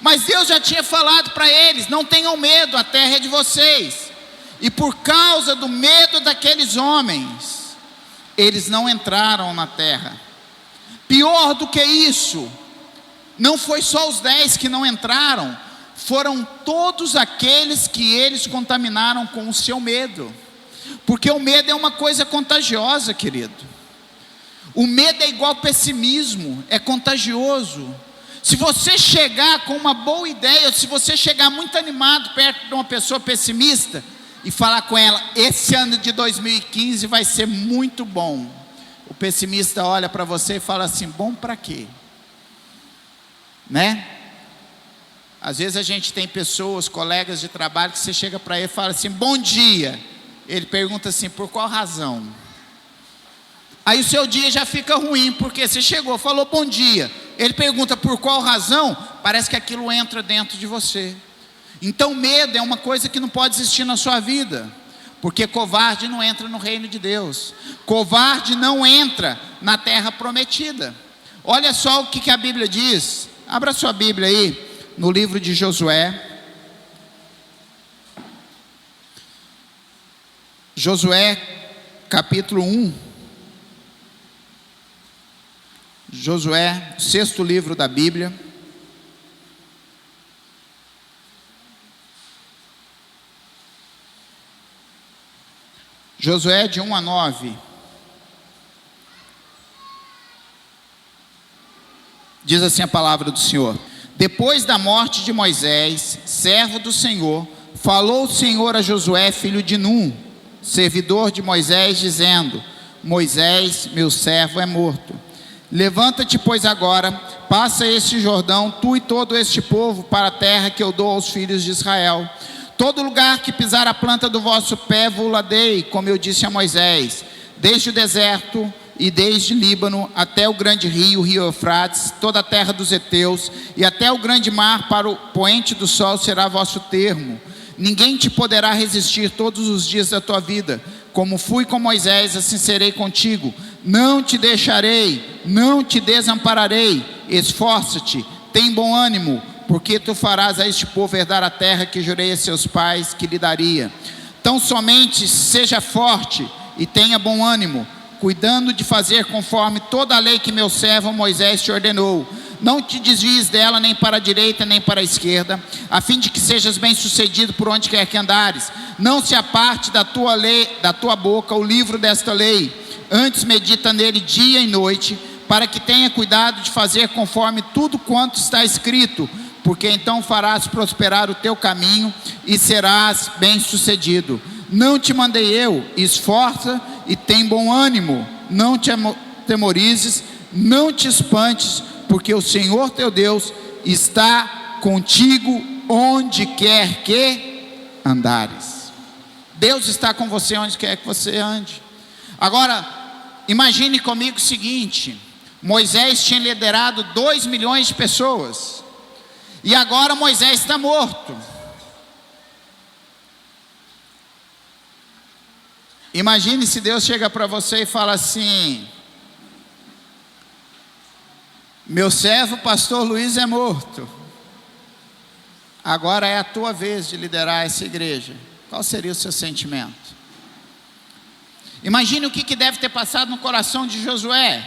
Mas Deus já tinha falado para eles: não tenham medo, a terra é de vocês. E por causa do medo daqueles homens, eles não entraram na terra. Pior do que isso, não foi só os 10 que não entraram, foram todos aqueles que eles contaminaram com o seu medo. Porque o medo é uma coisa contagiosa, querido. O medo é igual pessimismo, é contagioso. Se você chegar com uma boa ideia, se você chegar muito animado perto de uma pessoa pessimista e falar com ela: esse ano de 2015 vai ser muito bom, o pessimista olha para você e fala assim: bom para quê? Né? Às vezes a gente tem pessoas, colegas de trabalho, que você chega para ele e fala assim: bom dia. Ele pergunta assim: por qual razão? Aí o seu dia já fica ruim, porque você chegou, falou bom dia, ele pergunta por qual razão, parece que aquilo entra dentro de você. Então medo é uma coisa que não pode existir na sua vida, porque covarde não entra no reino de Deus, covarde não entra na terra prometida. Olha só o que a Bíblia diz. Abra sua Bíblia aí, no livro de Josué. Josué, capítulo 1. Josué, 6º livro da Bíblia. Josué de 1 a 9. Diz assim a palavra do Senhor: depois da morte de Moisés, servo do Senhor, falou o Senhor a Josué, filho de Num, servidor de Moisés, dizendo: Moisés, meu servo, é morto. Levanta-te, pois, agora, passa este Jordão, tu e todo este povo, para a terra que eu dou aos filhos de Israel. Todo lugar que pisar a planta do vosso pé vos dei, como eu disse a Moisés, desde o deserto e desde Líbano até o grande rio, o rio Eufrates, toda a terra dos heteus, e até o grande mar, para o poente do sol será vosso termo. Ninguém te poderá resistir todos os dias da tua vida. Como fui com Moisés, assim serei contigo. Não te deixarei, não te desampararei. Esforça-te, tem bom ânimo, porque tu farás a este povo herdar a terra que jurei a seus pais que lhe daria. Tão somente seja forte e tenha bom ânimo, cuidando de fazer conforme toda a lei que meu servo Moisés te ordenou. Não te desvies dela nem para a direita nem para a esquerda, a fim de que sejas bem-sucedido por onde quer que andares. Não se aparte da tua boca o livro desta lei, antes medita nele dia e noite, para que tenha cuidado de fazer conforme tudo quanto está escrito, porque então farás prosperar o teu caminho e serás bem-sucedido. Não te mandei eu? Esforça e tem bom ânimo, não te atemorizes, não te espantes, porque o Senhor teu Deus está contigo onde quer que andares. Deus está com você onde quer que você ande. Agora, imagine comigo o seguinte: Moisés tinha liderado 2 milhões de pessoas, e agora Moisés está morto. Imagine se Deus chega para você e fala assim: meu servo pastor Luiz é morto, agora é a tua vez de liderar essa igreja. Qual seria o seu sentimento? Imagine o que deve ter passado no coração de Josué.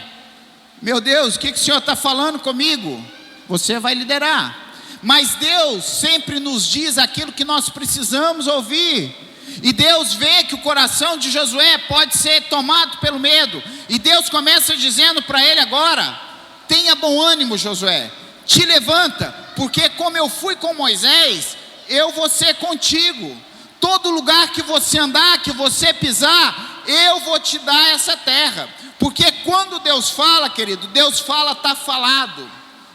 Meu Deus, o que o Senhor está falando comigo? Você vai liderar. Mas Deus sempre nos diz aquilo que nós precisamos ouvir. E Deus vê que o coração de Josué pode ser tomado pelo medo. E Deus começa dizendo para ele agora: tenha bom ânimo, Josué, te levanta, porque como eu fui com Moisés, eu vou ser contigo. Todo lugar que você andar, que você pisar, eu vou te dar essa terra. Porque quando Deus fala, querido, Deus fala, está falado,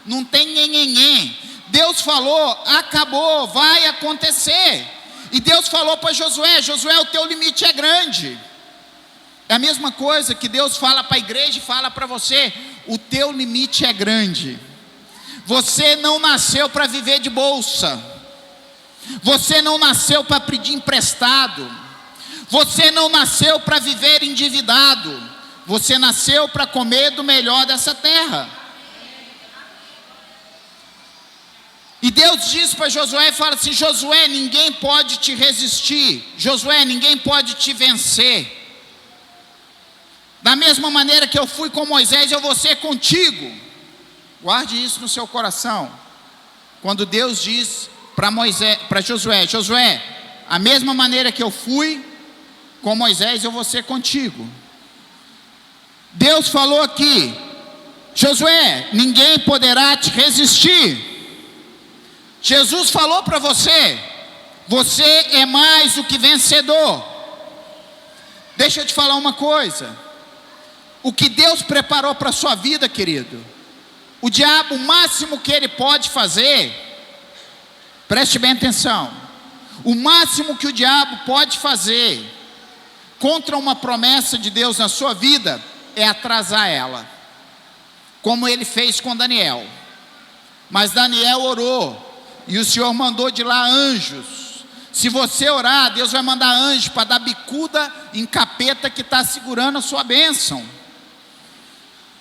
não tem nhenhenhen. Deus falou, acabou, vai acontecer. E Deus falou para Josué: Josué, o teu limite é grande. É a mesma coisa que Deus fala para a igreja e fala para você: o teu limite é grande. Você não nasceu para viver de bolsa. Você não nasceu para pedir emprestado. Você não nasceu para viver endividado. Você nasceu para comer do melhor dessa terra. E Deus diz para Josué, fala assim: Josué, ninguém pode te resistir. Josué, ninguém pode te vencer. Da mesma maneira que eu fui com Moisés, eu vou ser contigo. Guarde isso no seu coração. Quando Deus diz para Josué: Josué, a mesma maneira que eu fui com Moisés, eu vou ser contigo. Deus falou aqui: Josué, ninguém poderá te resistir. Jesus falou para você: você é mais do que vencedor. Deixa eu te falar uma coisa. O que Deus preparou para a sua vida, querido, o diabo, o máximo que ele pode fazer, preste bem atenção, o máximo que o diabo pode fazer contra uma promessa de Deus na sua vida é atrasar ela, como ele fez com Daniel. Mas Daniel orou e o Senhor mandou de lá anjos. Se você orar, Deus vai mandar anjos para dar bicuda em capeta que está segurando a sua bênção.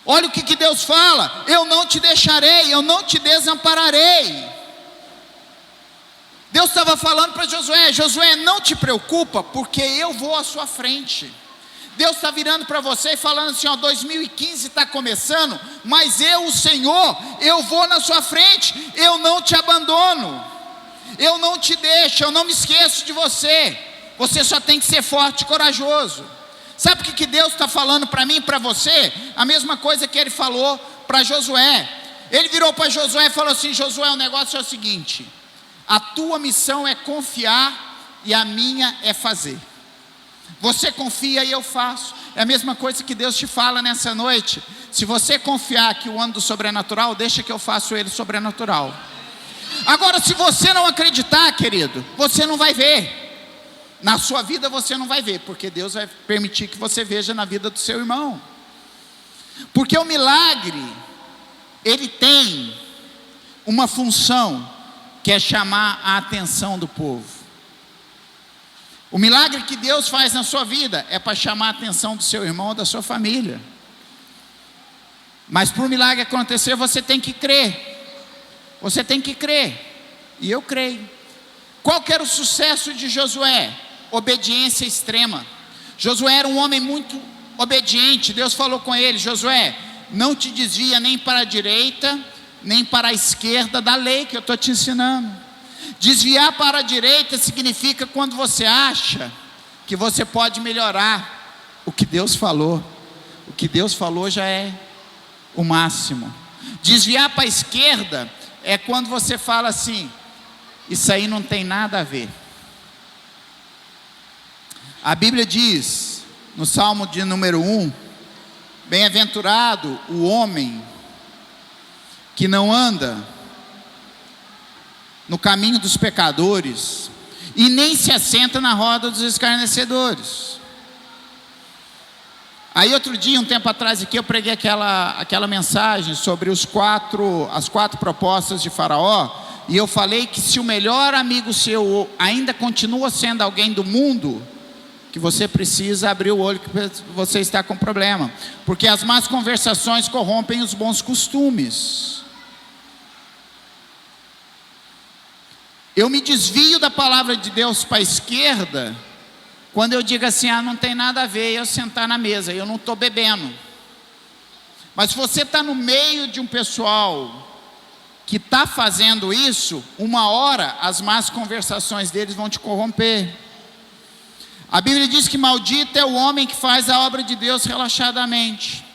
Olha o que Deus fala: eu não te deixarei, eu não te desampararei. Deus estava falando para Josué: Josué, não te preocupa, porque eu vou à sua frente. Deus está virando para você e falando assim: ó, 2015 está começando, mas eu, o Senhor, eu vou na sua frente, eu não te abandono, eu não te deixo, eu não me esqueço de você. Você só tem que ser forte e corajoso. Sabe o que Deus está falando para mim e para você? A mesma coisa que ele falou para Josué. Ele virou para Josué e falou assim: Josué, o negócio é o seguinte: a tua missão é confiar e a minha é fazer. Você confia e eu faço. É a mesma coisa que Deus te fala nessa noite. Se você confiar que o ano do sobrenatural, deixa que eu faço ele sobrenatural. Agora, se você não acreditar, querido, você não vai ver. Na sua vida você não vai ver, porque Deus vai permitir que você veja na vida do seu irmão. Porque o milagre, ele tem uma função, que é chamar a atenção do povo. O milagre que Deus faz na sua vida é para chamar a atenção do seu irmão ou da sua família. Mas para o milagre acontecer, você tem que crer. Você tem que crer. E eu creio. Qual que era o sucesso de Josué? Obediência extrema. Josué era um homem muito obediente. Deus falou com ele: Josué, não te desvia nem para a direita, nem para a esquerda da lei que eu estou te ensinando. Desviar para a direita significa quando você acha que você pode melhorar o que Deus falou. O que Deus falou já é o máximo. Desviar para a esquerda é quando você fala assim: isso aí não tem nada a ver. A Bíblia diz, no Salmo de número 1, bem-aventurado o homem que não anda no caminho dos pecadores e nem se assenta na roda dos escarnecedores. Aí outro dia, um tempo atrás aqui, eu preguei aquela mensagem sobre as quatro propostas de Faraó, e eu falei que se o melhor amigo seu ainda continua sendo alguém do mundo, que você precisa abrir o olho, que você está com problema, porque as más conversações corrompem os bons costumes. Eu me desvio da palavra de Deus para a esquerda quando eu digo assim: não tem nada a ver eu sentar na mesa, eu não estou bebendo. Mas se você está no meio de um pessoal que está fazendo isso, uma hora as más conversações deles vão te corromper. A Bíblia diz que maldito é o homem que faz a obra de Deus relaxadamente.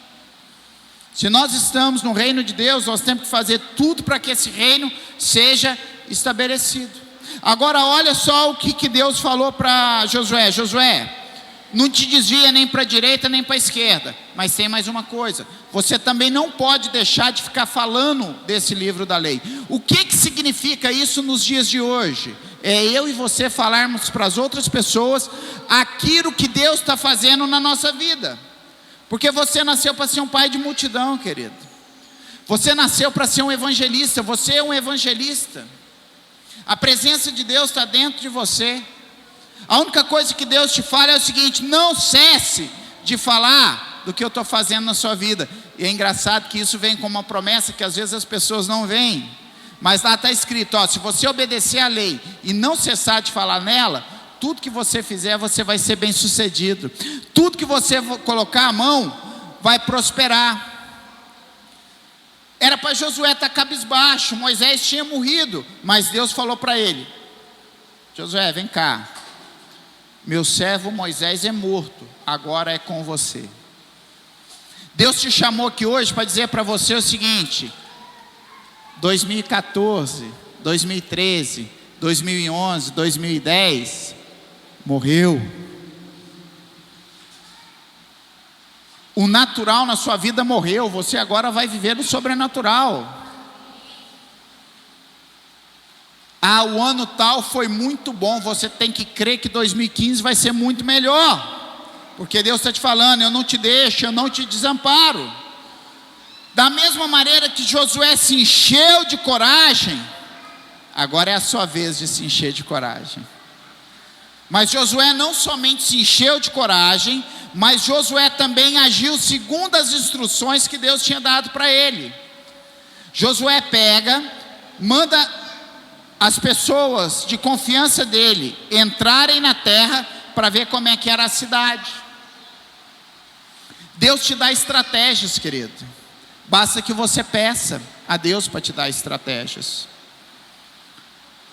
Se nós estamos no reino de Deus, nós temos que fazer tudo para que esse reino seja estabelecido. Agora olha só o que Deus falou para Josué: Josué, não te desvia nem para a direita nem para a esquerda. Mas tem mais uma coisa: você também não pode deixar de ficar falando desse livro da lei. O que significa isso nos dias de hoje? é eu e você falarmos para as outras pessoas aquilo que Deus está fazendo na nossa vida. Porque você nasceu para ser um pai de multidão, querido. Você nasceu para ser um evangelista, você é um evangelista. A presença de Deus está dentro de você. A única coisa que Deus te fala é o seguinte: não cesse de falar do que eu estou fazendo na sua vida. E é engraçado que isso vem como uma promessa que às vezes as pessoas não veem. Mas lá está escrito, ó, se você obedecer à lei e não cessar de falar nela, tudo que você fizer, você vai ser bem sucedido. Tudo que você colocar a mão, vai prosperar. Era para Josué estar cabisbaixo, Moisés tinha morrido, mas Deus falou para ele: Josué, vem cá, meu servo Moisés é morto, agora é com você. Deus te chamou aqui hoje para dizer para você o seguinte: 2014, 2013, 2011, 2010, morreu. O natural na sua vida morreu, você agora vai viver no sobrenatural. Ah, o ano tal foi muito bom, você tem que crer que 2015 vai ser muito melhor. Porque Deus está te falando, eu não te deixo, eu não te desamparo. Da mesma maneira que Josué se encheu de coragem, agora é a sua vez de se encher de coragem. Mas Josué não somente se encheu de coragem, mas Josué também agiu segundo as instruções que Deus tinha dado para ele. Josué pega, manda as pessoas de confiança dele entrarem na terra para ver como é que era a cidade. Deus te dá estratégias, querido. Basta que você peça a Deus para te dar estratégias.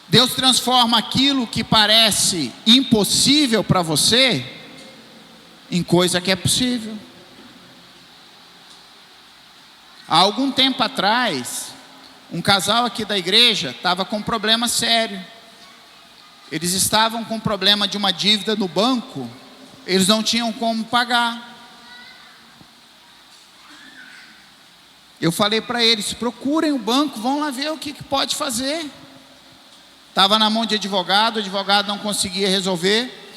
Deus transforma aquilo que parece impossível para você em coisa que é possível. Há algum tempo atrás, um casal aqui da igreja estava com um problema sério. Eles estavam com um problema de uma dívida no banco, eles não tinham como pagar. Eu falei para eles: procurem o banco, vão lá ver o que pode fazer. Estava na mão de advogado, o advogado não conseguia resolver.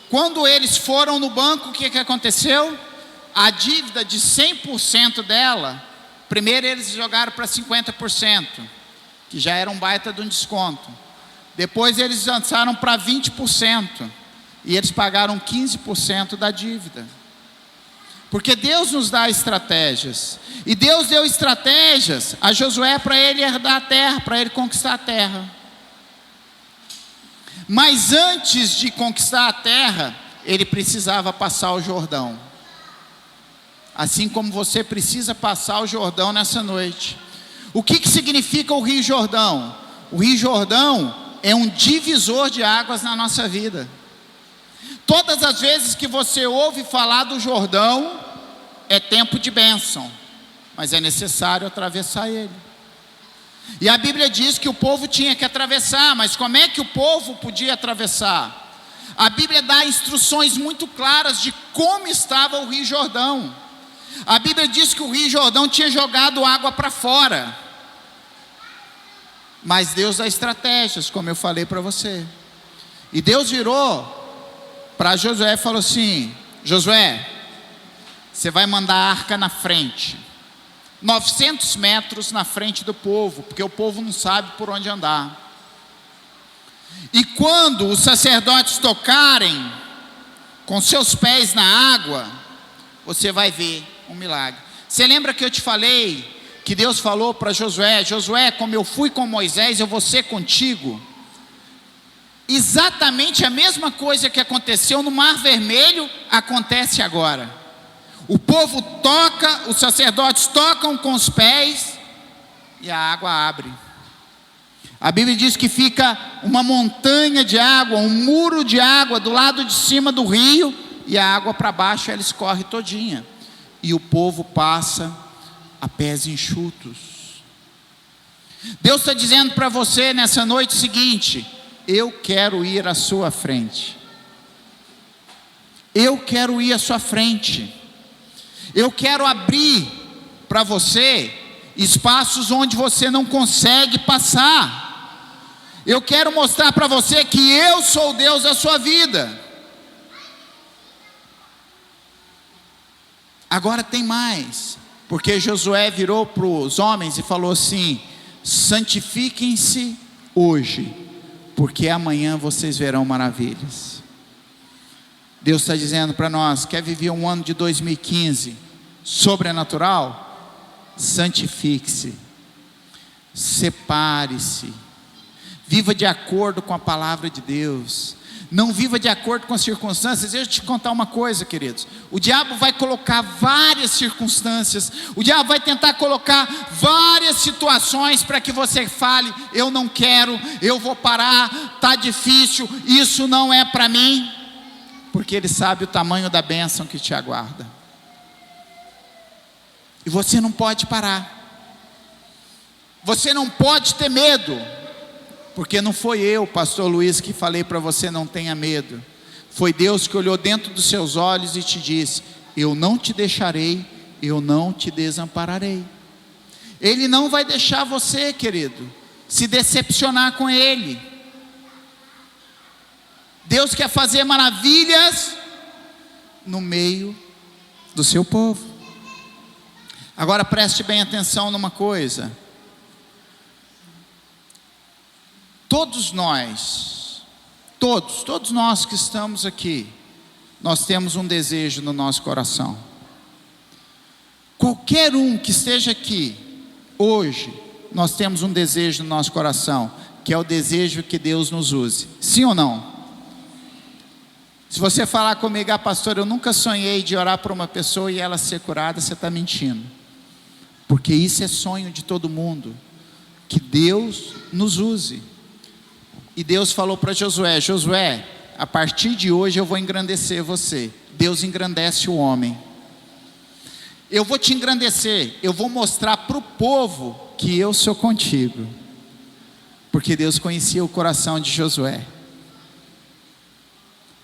Quando eles foram no banco, o que aconteceu? A dívida de 100% dela, primeiro eles jogaram para 50%, que já era um baita de um desconto. Depois eles lançaram para 20%, e eles pagaram 15% da dívida. Porque Deus nos dá estratégias, e Deus deu estratégias a Josué para ele herdar a terra, para ele conquistar a terra. Mas antes de conquistar a terra, ele precisava passar o Jordão. Assim como você precisa passar o Jordão nessa noite. O que significa o Rio Jordão? O Rio Jordão é um divisor de águas na nossa vida. Todas as vezes que você ouve falar do Jordão, é tempo de bênção, mas é necessário atravessar ele. E a Bíblia diz que o povo tinha que atravessar, mas como é que o povo podia atravessar? A Bíblia dá instruções muito claras de como estava o Rio Jordão. A Bíblia diz que o Rio Jordão tinha jogado água para fora. Mas Deus dá estratégias, como eu falei para você. E Deus virou para Josué e falou assim: Josué, você vai mandar a arca na frente, 900 metros na frente do povo, porque o povo não sabe por onde andar. E quando os sacerdotes tocarem com seus pés na água, você vai ver um milagre. Você lembra que eu te falei que Deus falou para Josué: Josué, como eu fui com Moisés, eu vou ser contigo. Exatamente a mesma coisa que aconteceu no Mar Vermelho acontece agora. O povo toca, os sacerdotes tocam com os pés e a água abre. A Bíblia diz que fica uma montanha de água, um muro de água do lado de cima do rio, e a água para baixo ela escorre todinha. E o povo passa a pés enxutos. Deus está dizendo para você nessa noite o seguinte: eu quero ir à sua frente. Eu quero ir à sua frente. Eu quero abrir para você espaços onde você não consegue passar. Eu quero mostrar para você que eu sou o Deus da sua vida. Agora tem mais, porque Josué virou para os homens e falou assim: santifiquem-se hoje, porque amanhã vocês verão maravilhas. Deus está dizendo para nós: quer viver um ano de 2015 sobrenatural? Santifique-se, separe-se, viva de acordo com a palavra de Deus, não viva de acordo com as circunstâncias. Deixa eu te contar uma coisa, queridos: o diabo vai colocar várias circunstâncias, o diabo vai tentar colocar várias situações para que você fale: eu não quero, eu vou parar, está difícil, isso não é para mim, porque ele sabe o tamanho da bênção que te aguarda. E você não pode parar, você não pode ter medo, porque não foi eu, pastor Luiz, que falei para você: não tenha medo. Foi Deus que olhou dentro dos seus olhos e te disse: eu não te deixarei, eu não te desampararei. Ele não vai deixar você, querido, se decepcionar com Ele. Deus quer fazer maravilhas no meio do seu povo. Agora preste bem atenção numa coisa: todos nós que estamos aqui, nós temos um desejo no nosso coração. Qualquer um que esteja aqui hoje, nós temos um desejo no nosso coração, que é o desejo que Deus nos use. Sim ou não? Se você falar comigo: ah, pastor, eu nunca sonhei de orar por uma pessoa e ela ser curada, você está mentindo. Porque isso é sonho de todo mundo, que Deus nos use. E Deus falou para Josué: Josué, a partir de hoje eu vou engrandecer você. Deus engrandece o homem. Eu vou te engrandecer, eu vou mostrar para o povo que eu sou contigo. Porque Deus conhecia o coração de Josué.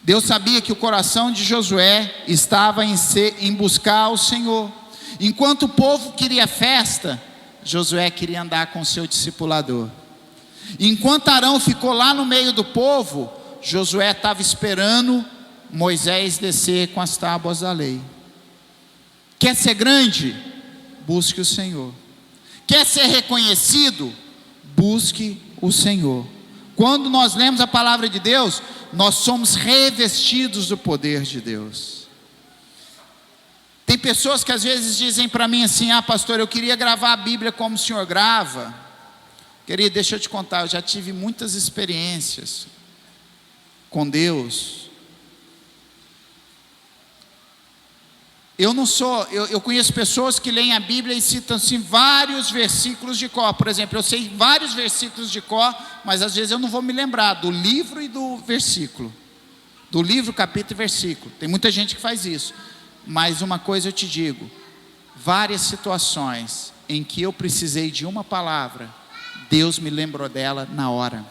Deus sabia que o coração de Josué estava em buscar o Senhor. Enquanto o povo queria festa, Josué queria andar com o seu discipulador. Enquanto Arão ficou lá no meio do povo, Josué estava esperando Moisés descer com as tábuas da lei. Quer ser grande? Busque o Senhor. Quer ser reconhecido? Busque o Senhor. Quando nós lemos a palavra de Deus, nós somos revestidos do poder de Deus. Tem pessoas que às vezes dizem para mim assim: ah, pastor, eu queria gravar a Bíblia como o senhor grava. Querido, deixa eu te contar, eu já tive muitas experiências com Deus. Eu conheço pessoas que leem a Bíblia e citam assim vários versículos de cor. Por exemplo, eu sei vários versículos de cor, mas às vezes eu não vou me lembrar do livro e do versículo. Do livro, capítulo e versículo. Tem muita gente que faz isso. Mas uma coisa eu te digo: várias situações em que eu precisei de uma palavra, Deus me lembrou dela na hora.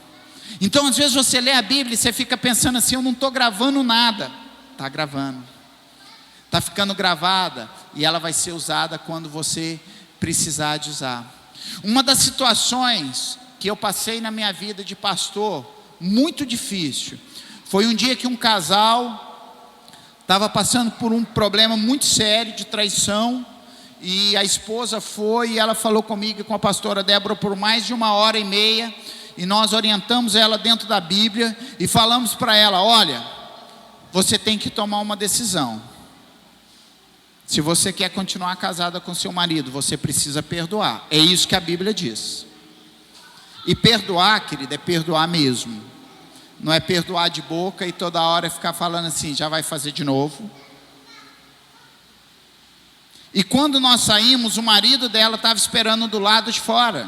Então às vezes você lê a Bíblia e você fica pensando assim: eu não estou gravando nada. Está gravando, está ficando gravada, e ela vai ser usada quando você precisar de usar. Uma das situações que eu passei na minha vida de pastor, muito difícil, foi um dia que um casal estava passando por um problema muito sério de traição, e a esposa foi e ela falou comigo e com a pastora Débora por mais de 1h30, e nós orientamos ela dentro da Bíblia e falamos para ela: olha, você tem que tomar uma decisão. Se você quer continuar casada com seu marido, você precisa perdoar. É isso que a Bíblia diz. E perdoar, querida, é perdoar mesmo. Não é perdoar de boca e toda hora ficar falando assim: já vai fazer de novo. E quando nós saímos, o marido dela estava esperando do lado de fora.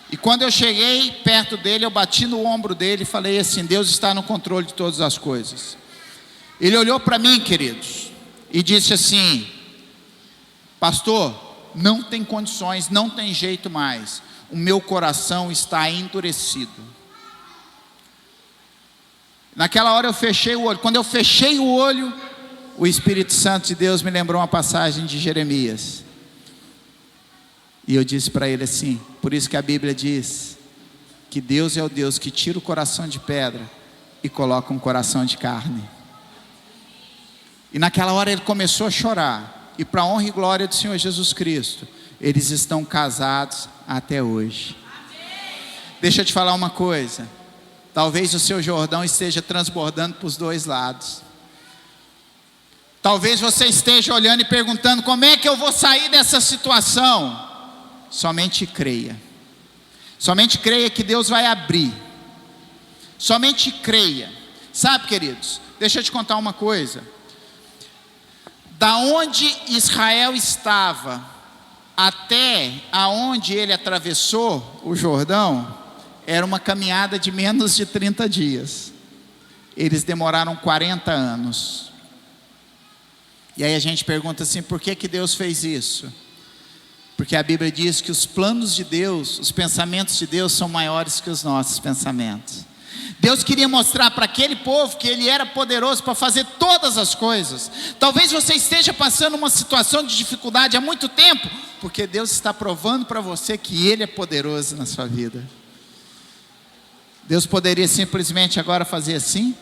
E quando eu cheguei perto dele, eu bati no ombro dele e falei assim: Deus está no controle de todas as coisas. Ele olhou para mim, queridos, e disse assim: pastor, não tem condições, não tem jeito mais. O meu coração está endurecido. Naquela hora eu fechei o olho. Quando eu fechei o olho, o Espírito Santo de Deus me lembrou uma passagem de Jeremias. E eu disse para ele assim: por isso que a Bíblia diz que Deus é o Deus que tira o coração de pedra e coloca um coração de carne. E naquela hora ele começou a chorar. E para a honra e glória do Senhor Jesus Cristo, eles estão casados até hoje. Deixa eu te falar uma coisa. Talvez o seu Jordão esteja transbordando para os dois lados. Talvez você esteja olhando e perguntando: como é que eu vou sair dessa situação? Somente creia. Somente creia que Deus vai abrir. Somente creia. Sabe, queridos, deixa eu te contar uma coisa. Da onde Israel estava até aonde ele atravessou o Jordão, era uma caminhada de menos de 30 dias. Eles demoraram 40 anos. E aí a gente pergunta assim: por que Deus fez isso? Porque a Bíblia diz que os planos de Deus, os pensamentos de Deus são maiores que os nossos pensamentos. Deus queria mostrar para aquele povo que Ele era poderoso para fazer todas as coisas. Talvez você esteja passando uma situação de dificuldade há muito tempo, porque Deus está provando para você que Ele é poderoso na sua vida. Deus poderia simplesmente agora fazer assim,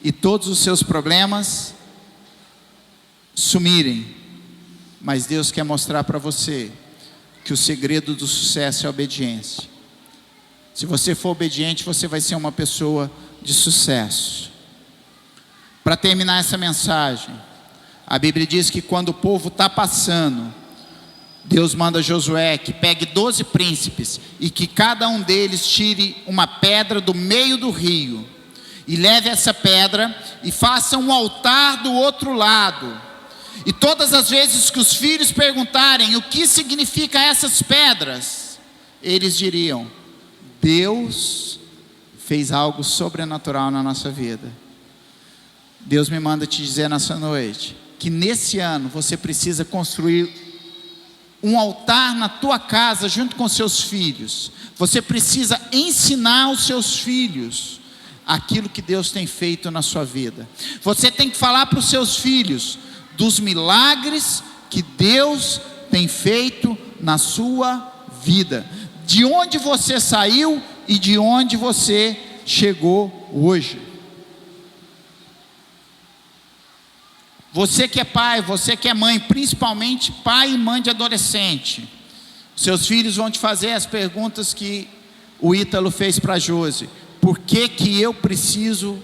e todos os seus problemas sumirem. Mas Deus quer mostrar para você que o segredo do sucesso é a obediência. Se você for obediente, você vai ser uma pessoa de sucesso. Para terminar essa mensagem, a Bíblia diz que quando o povo está passando, Deus manda Josué que pegue 12 príncipes e que cada um deles tire uma pedra do meio do rio e leve essa pedra e faça um altar do outro lado. E todas as vezes que os filhos perguntarem o que significa essas pedras, eles diriam: Deus fez algo sobrenatural na nossa vida. Deus me manda te dizer nessa noite que nesse ano você precisa construir um altar na tua casa junto com seus filhos. Você precisa ensinar os seus filhos aquilo que Deus tem feito na sua vida. Você tem que falar para os seus filhos dos milagres que Deus tem feito na sua vida, de onde você saiu e de onde você chegou hoje. Você que é pai, você que é mãe, principalmente pai e mãe de adolescente, seus filhos vão te fazer as perguntas que o Ítalo fez para a Josi: por que eu preciso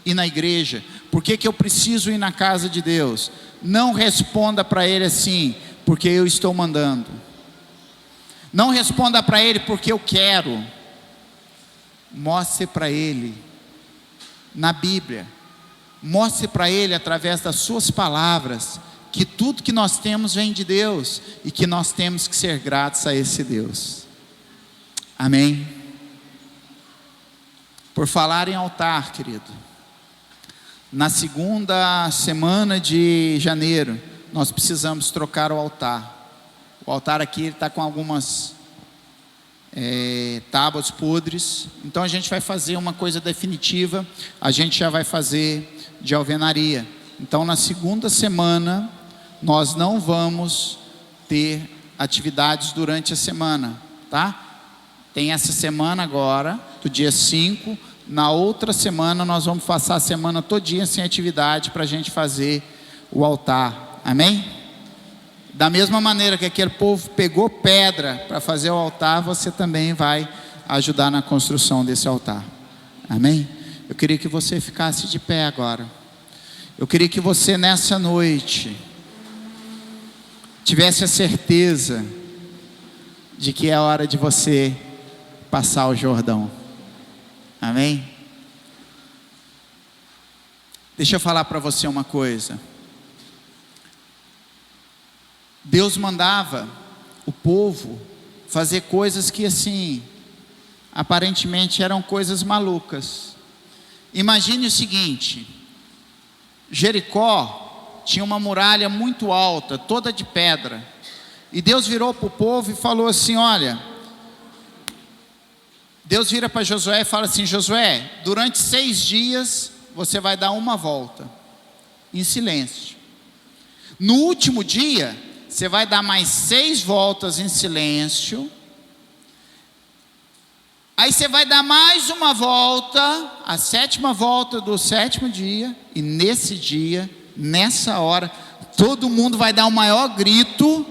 ir na igreja? Por que eu preciso ir na casa de Deus? Não responda para ele assim: porque eu estou mandando. Não responda para ele porque eu quero. Mostre para ele na Bíblia, mostre para ele através das suas palavras que tudo que nós temos vem de Deus e que nós temos que ser gratos a esse Deus. Amém? Por falar em altar, querido, na segunda semana de janeiro, nós precisamos trocar o altar. O altar aqui está com algumas tábuas podres. Então a gente vai fazer uma coisa definitiva. A gente já vai fazer de alvenaria. Então na segunda semana, nós não vamos ter atividades durante a semana, tá? Tem essa semana agora, do dia 5. Na outra semana nós vamos passar a semana todinha sem atividade para a gente fazer o altar. Amém? Da mesma maneira que aquele povo pegou pedra para fazer o altar, você também vai ajudar na construção desse altar. Amém? Eu queria que você ficasse de pé agora. Eu queria que você nessa noite tivesse a certeza de que é a hora de você passar o Jordão. Amém? Deixa eu falar para você uma coisa. Deus mandava o povo fazer coisas que assim, aparentemente eram coisas malucas. Imagine o seguinte: Jericó tinha uma muralha muito alta, toda de pedra. E Deus virou para o povo e falou assim: olha, Deus vira para Josué e fala assim: Josué, durante 6 dias você vai dar uma volta em silêncio. No último dia você vai dar mais 6 voltas em silêncio, Aí você vai dar mais uma volta, a 7ª volta do 7º dia, e nesse dia, nessa hora, todo mundo vai dar o maior grito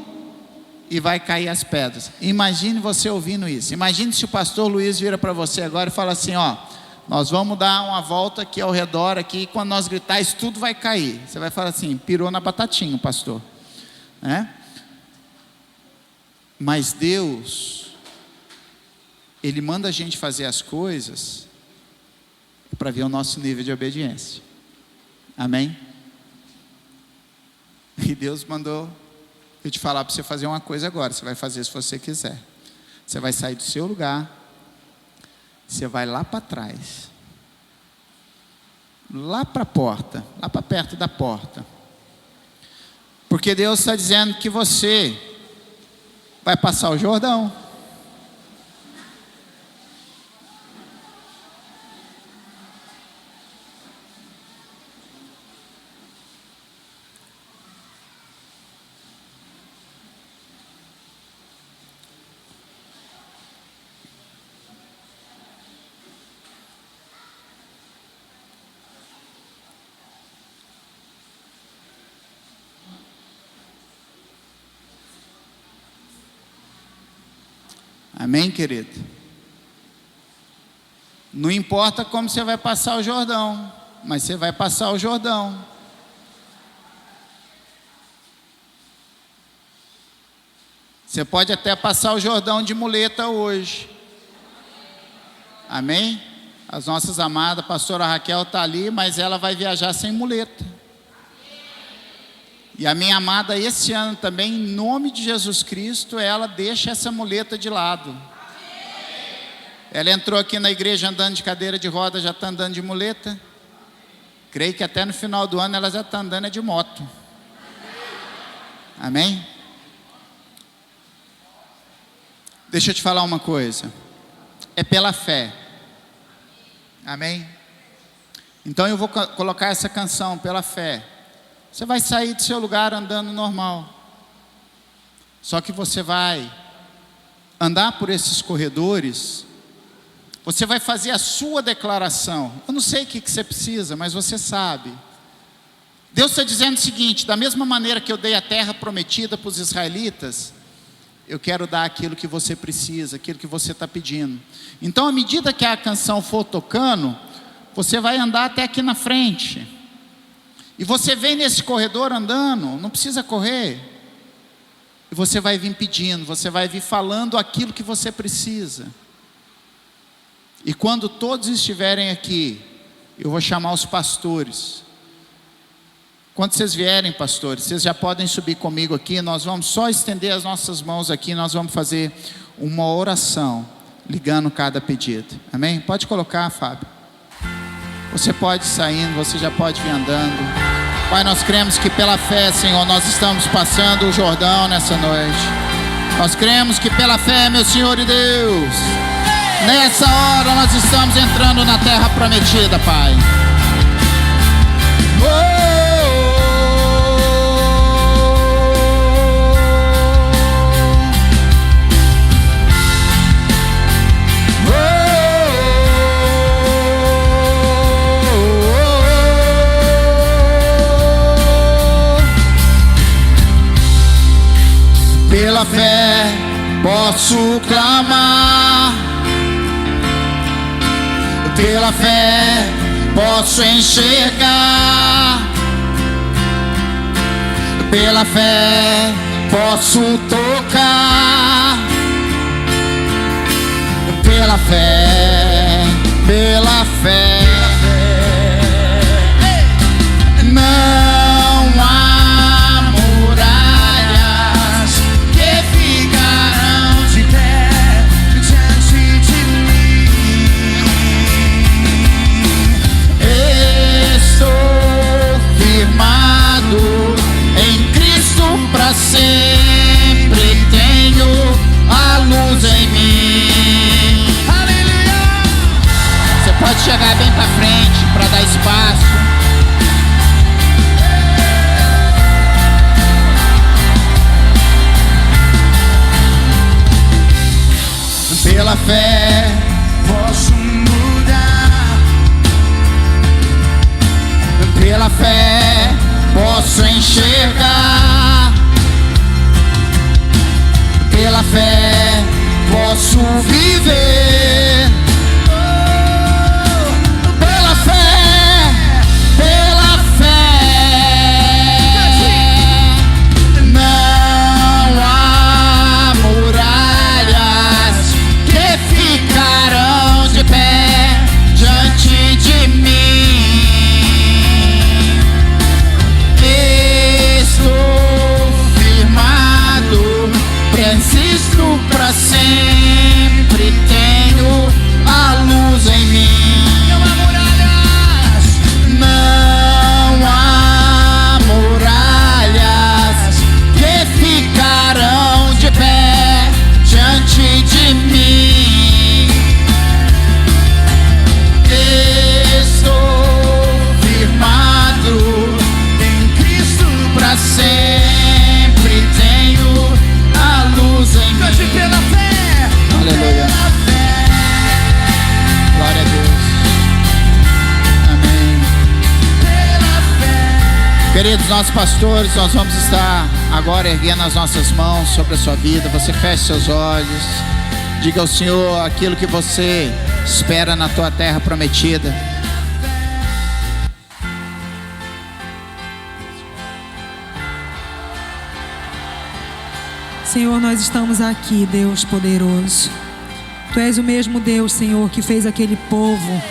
e vai cair as pedras. Imagine você ouvindo isso. Imagine se o pastor Luiz vira para você agora e fala assim, ó, nós vamos dar uma volta aqui ao redor aqui, e quando nós gritar, isso tudo vai cair. Você vai falar assim, pirou na batatinha, pastor. Mas Deus, Ele manda a gente fazer as coisas para ver o nosso nível de obediência. Amém? E Deus mandou eu te falar para você fazer uma coisa agora. Você vai fazer se você quiser. Você vai sair do seu lugar. Você vai lá para trás. Lá para a porta. Lá para perto da porta. Porque Deus está dizendo que você vai passar o Jordão. Amém, querido? Não importa como você vai passar o Jordão, mas você vai passar o Jordão. Você pode até passar o Jordão de muleta hoje. Amém? As nossas amadas, a pastora Raquel está ali, mas ela vai viajar sem muleta. E a minha amada, esse ano também, em nome de Jesus Cristo, ela deixa essa muleta de lado. Ela entrou aqui na igreja andando de cadeira de roda, já está andando de muleta. Creio que até no final do ano ela já está andando de moto. Amém? Deixa eu te falar uma coisa. É pela fé. Amém? Então eu vou colocar essa canção, pela fé. Você vai sair do seu lugar andando normal. Só que você vai andar por esses corredores. Você vai fazer a sua declaração. Eu não sei o que você precisa, mas você sabe. Deus está dizendo o seguinte: da mesma maneira que eu dei a terra prometida para os israelitas, eu quero dar aquilo que você precisa, aquilo que você está pedindo. Então, à medida que a canção for tocando, você vai andar até aqui na frente. E você vem nesse corredor andando, não precisa correr. E você vai vir pedindo, você vai vir falando aquilo que você precisa. E quando todos estiverem aqui, eu vou chamar os pastores. Quando vocês vierem, pastores, vocês já podem subir comigo aqui. Nós vamos só estender as nossas mãos aqui. Nós vamos fazer uma oração, ligando cada pedido. Amém? Pode colocar, Fábio. Você pode ir saindo, você já pode vir andando. Pai, nós cremos que pela fé, Senhor, nós estamos passando o Jordão nessa noite. Nós cremos que pela fé, meu Senhor e Deus, nessa hora nós estamos entrando na terra prometida, Pai. Pela fé posso clamar, pela fé posso enxergar, pela fé posso tocar, pela fé, pela fé. Não há muralhas que ficarão de pé diante de mim. Estou firmado em Cristo para sempre. Tenho a luz em mim. Aleluia! Você pode chegar bem para frente para dar espaço. Pela fé pela fé posso enxergar, pela fé posso viver, pela fé, pela fé. Não há muralhas que ficarão de pé diante de mim. Estou firmado, persisto pra sempre, tenho a luz em mim. Não há muralhas, não há muralhas que ficarão de pé diante de mim. Estou firmado em Cristo pra sempre, tenho a luz em mim. Pela fé, aleluia, pela fé. Glória a Deus, amém. Pela fé. Queridos nossos pastores, nós vamos estar agora erguendo as nossas mãos sobre a sua vida. Você feche seus olhos, diga ao Senhor aquilo que você espera na tua terra prometida. Senhor, nós estamos aqui, Deus poderoso. Tu és o mesmo Deus, Senhor, que fez aquele povo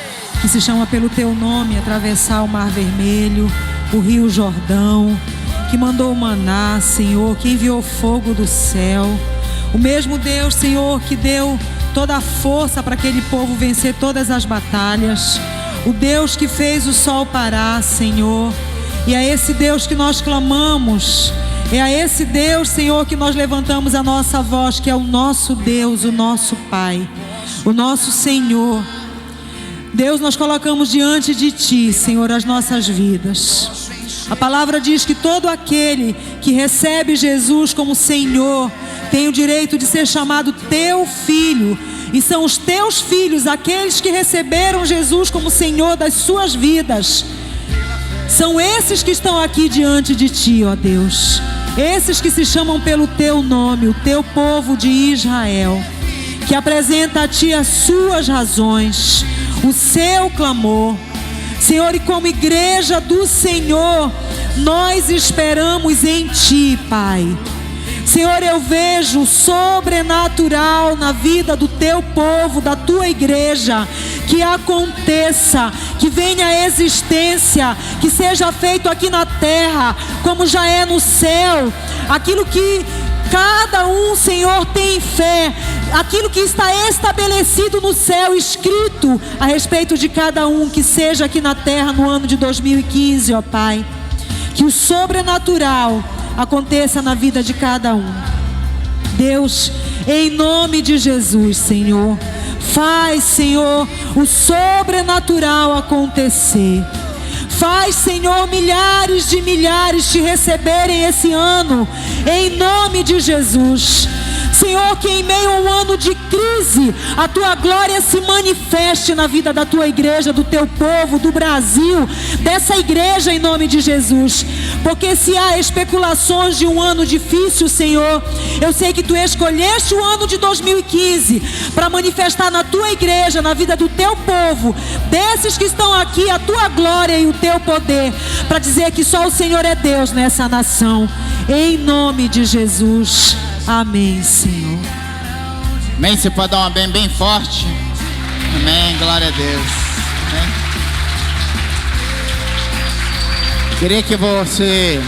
que se chama pelo teu nome atravessar o Mar Vermelho, o Rio Jordão, que mandou o maná, Senhor, que enviou fogo do céu. O mesmo Deus, Senhor, que deu toda a força para aquele povo vencer todas as batalhas. O Deus que fez o sol parar, Senhor. E é esse Deus que nós clamamos. É a esse Deus, Senhor, que nós levantamos a nossa voz, que é o nosso Deus, o nosso Pai, o nosso Senhor. Deus, nós colocamos diante de Ti, Senhor, as nossas vidas. A palavra diz que todo aquele que recebe Jesus como Senhor tem o direito de ser chamado Teu Filho. E são os Teus filhos, aqueles que receberam Jesus como Senhor das suas vidas. São esses que estão aqui diante de Ti, ó Deus. Esses que se chamam pelo Teu nome, o Teu povo de Israel, que apresenta a Ti as suas razões, o seu clamor. Senhor, e como igreja do Senhor, nós esperamos em Ti, Pai. Senhor, eu vejo o sobrenatural na vida do Teu povo, da Tua igreja. Que aconteça, que venha a existência, que seja feito aqui na terra, como já é no céu. Aquilo que cada um, Senhor, tem fé, aquilo que está estabelecido no céu, escrito a respeito de cada um, que seja aqui na terra no ano de 2015, ó Pai. Que o sobrenatural aconteça na vida de cada um. Deus, em nome de Jesus, Senhor, faz, Senhor, o sobrenatural acontecer. Faz, Senhor, milhares de milhares te receberem esse ano, em nome de Jesus. Senhor, que em meio a um ano de crise, a Tua glória se manifeste na vida da Tua igreja, do Teu povo, do Brasil, dessa igreja, em nome de Jesus. Porque se há especulações de um ano difícil, Senhor, eu sei que Tu escolheste o ano de 2015 para manifestar na Tua igreja, na vida do Teu povo, desses que estão aqui, a Tua glória e o Teu poder, para dizer que só o Senhor é Deus nessa nação, em nome de Jesus. Amém, Senhor. Amém, você pode dar um amém bem forte? Amém, glória a Deus. Amém. Queria que você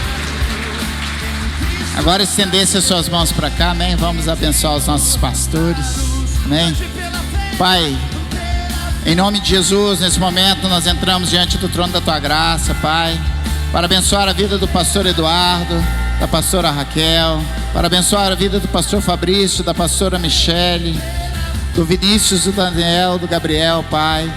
agora estendesse as suas mãos para cá, amém? Vamos abençoar os nossos pastores, amém? Pai, em nome de Jesus, nesse momento nós entramos diante do trono da Tua graça, Pai, para abençoar a vida do pastor Eduardo, da pastora Raquel, para abençoar a vida do pastor Fabrício, da pastora Michele, do Vinícius, do Daniel, do Gabriel, Pai,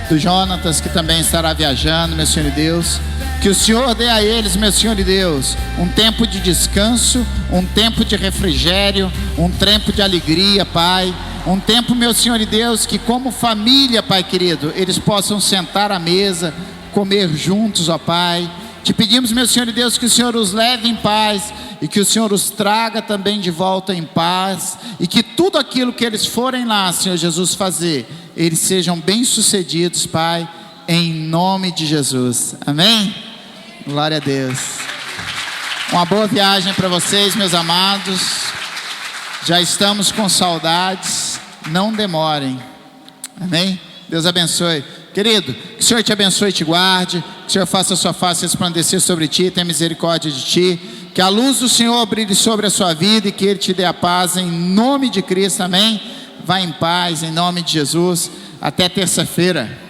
do Jonatas, que também estará viajando, meu Senhor e Deus. Que o Senhor dê a eles, meu Senhor e Deus, um tempo de descanso, um tempo de refrigério, um tempo de alegria, Pai. Um tempo, meu Senhor e Deus, que como família, Pai querido, eles possam sentar à mesa, comer juntos, ó Pai. Te pedimos, meu Senhor e Deus, que o Senhor os leve em paz e que o Senhor os traga também de volta em paz, e que tudo aquilo que eles forem lá, Senhor Jesus, fazer, eles sejam bem-sucedidos, Pai, em nome de Jesus. Amém? Glória a Deus. Uma boa viagem para vocês, meus amados. Já estamos com saudades. Não demorem. Amém? Deus abençoe. Querido, que o Senhor te abençoe e te guarde. Que o Senhor faça a sua face resplandecer sobre ti, tenha misericórdia de ti. Que a luz do Senhor brilhe sobre a sua vida e que Ele te dê a paz em nome de Cristo. Amém? Vá em paz, em nome de Jesus. Até terça-feira.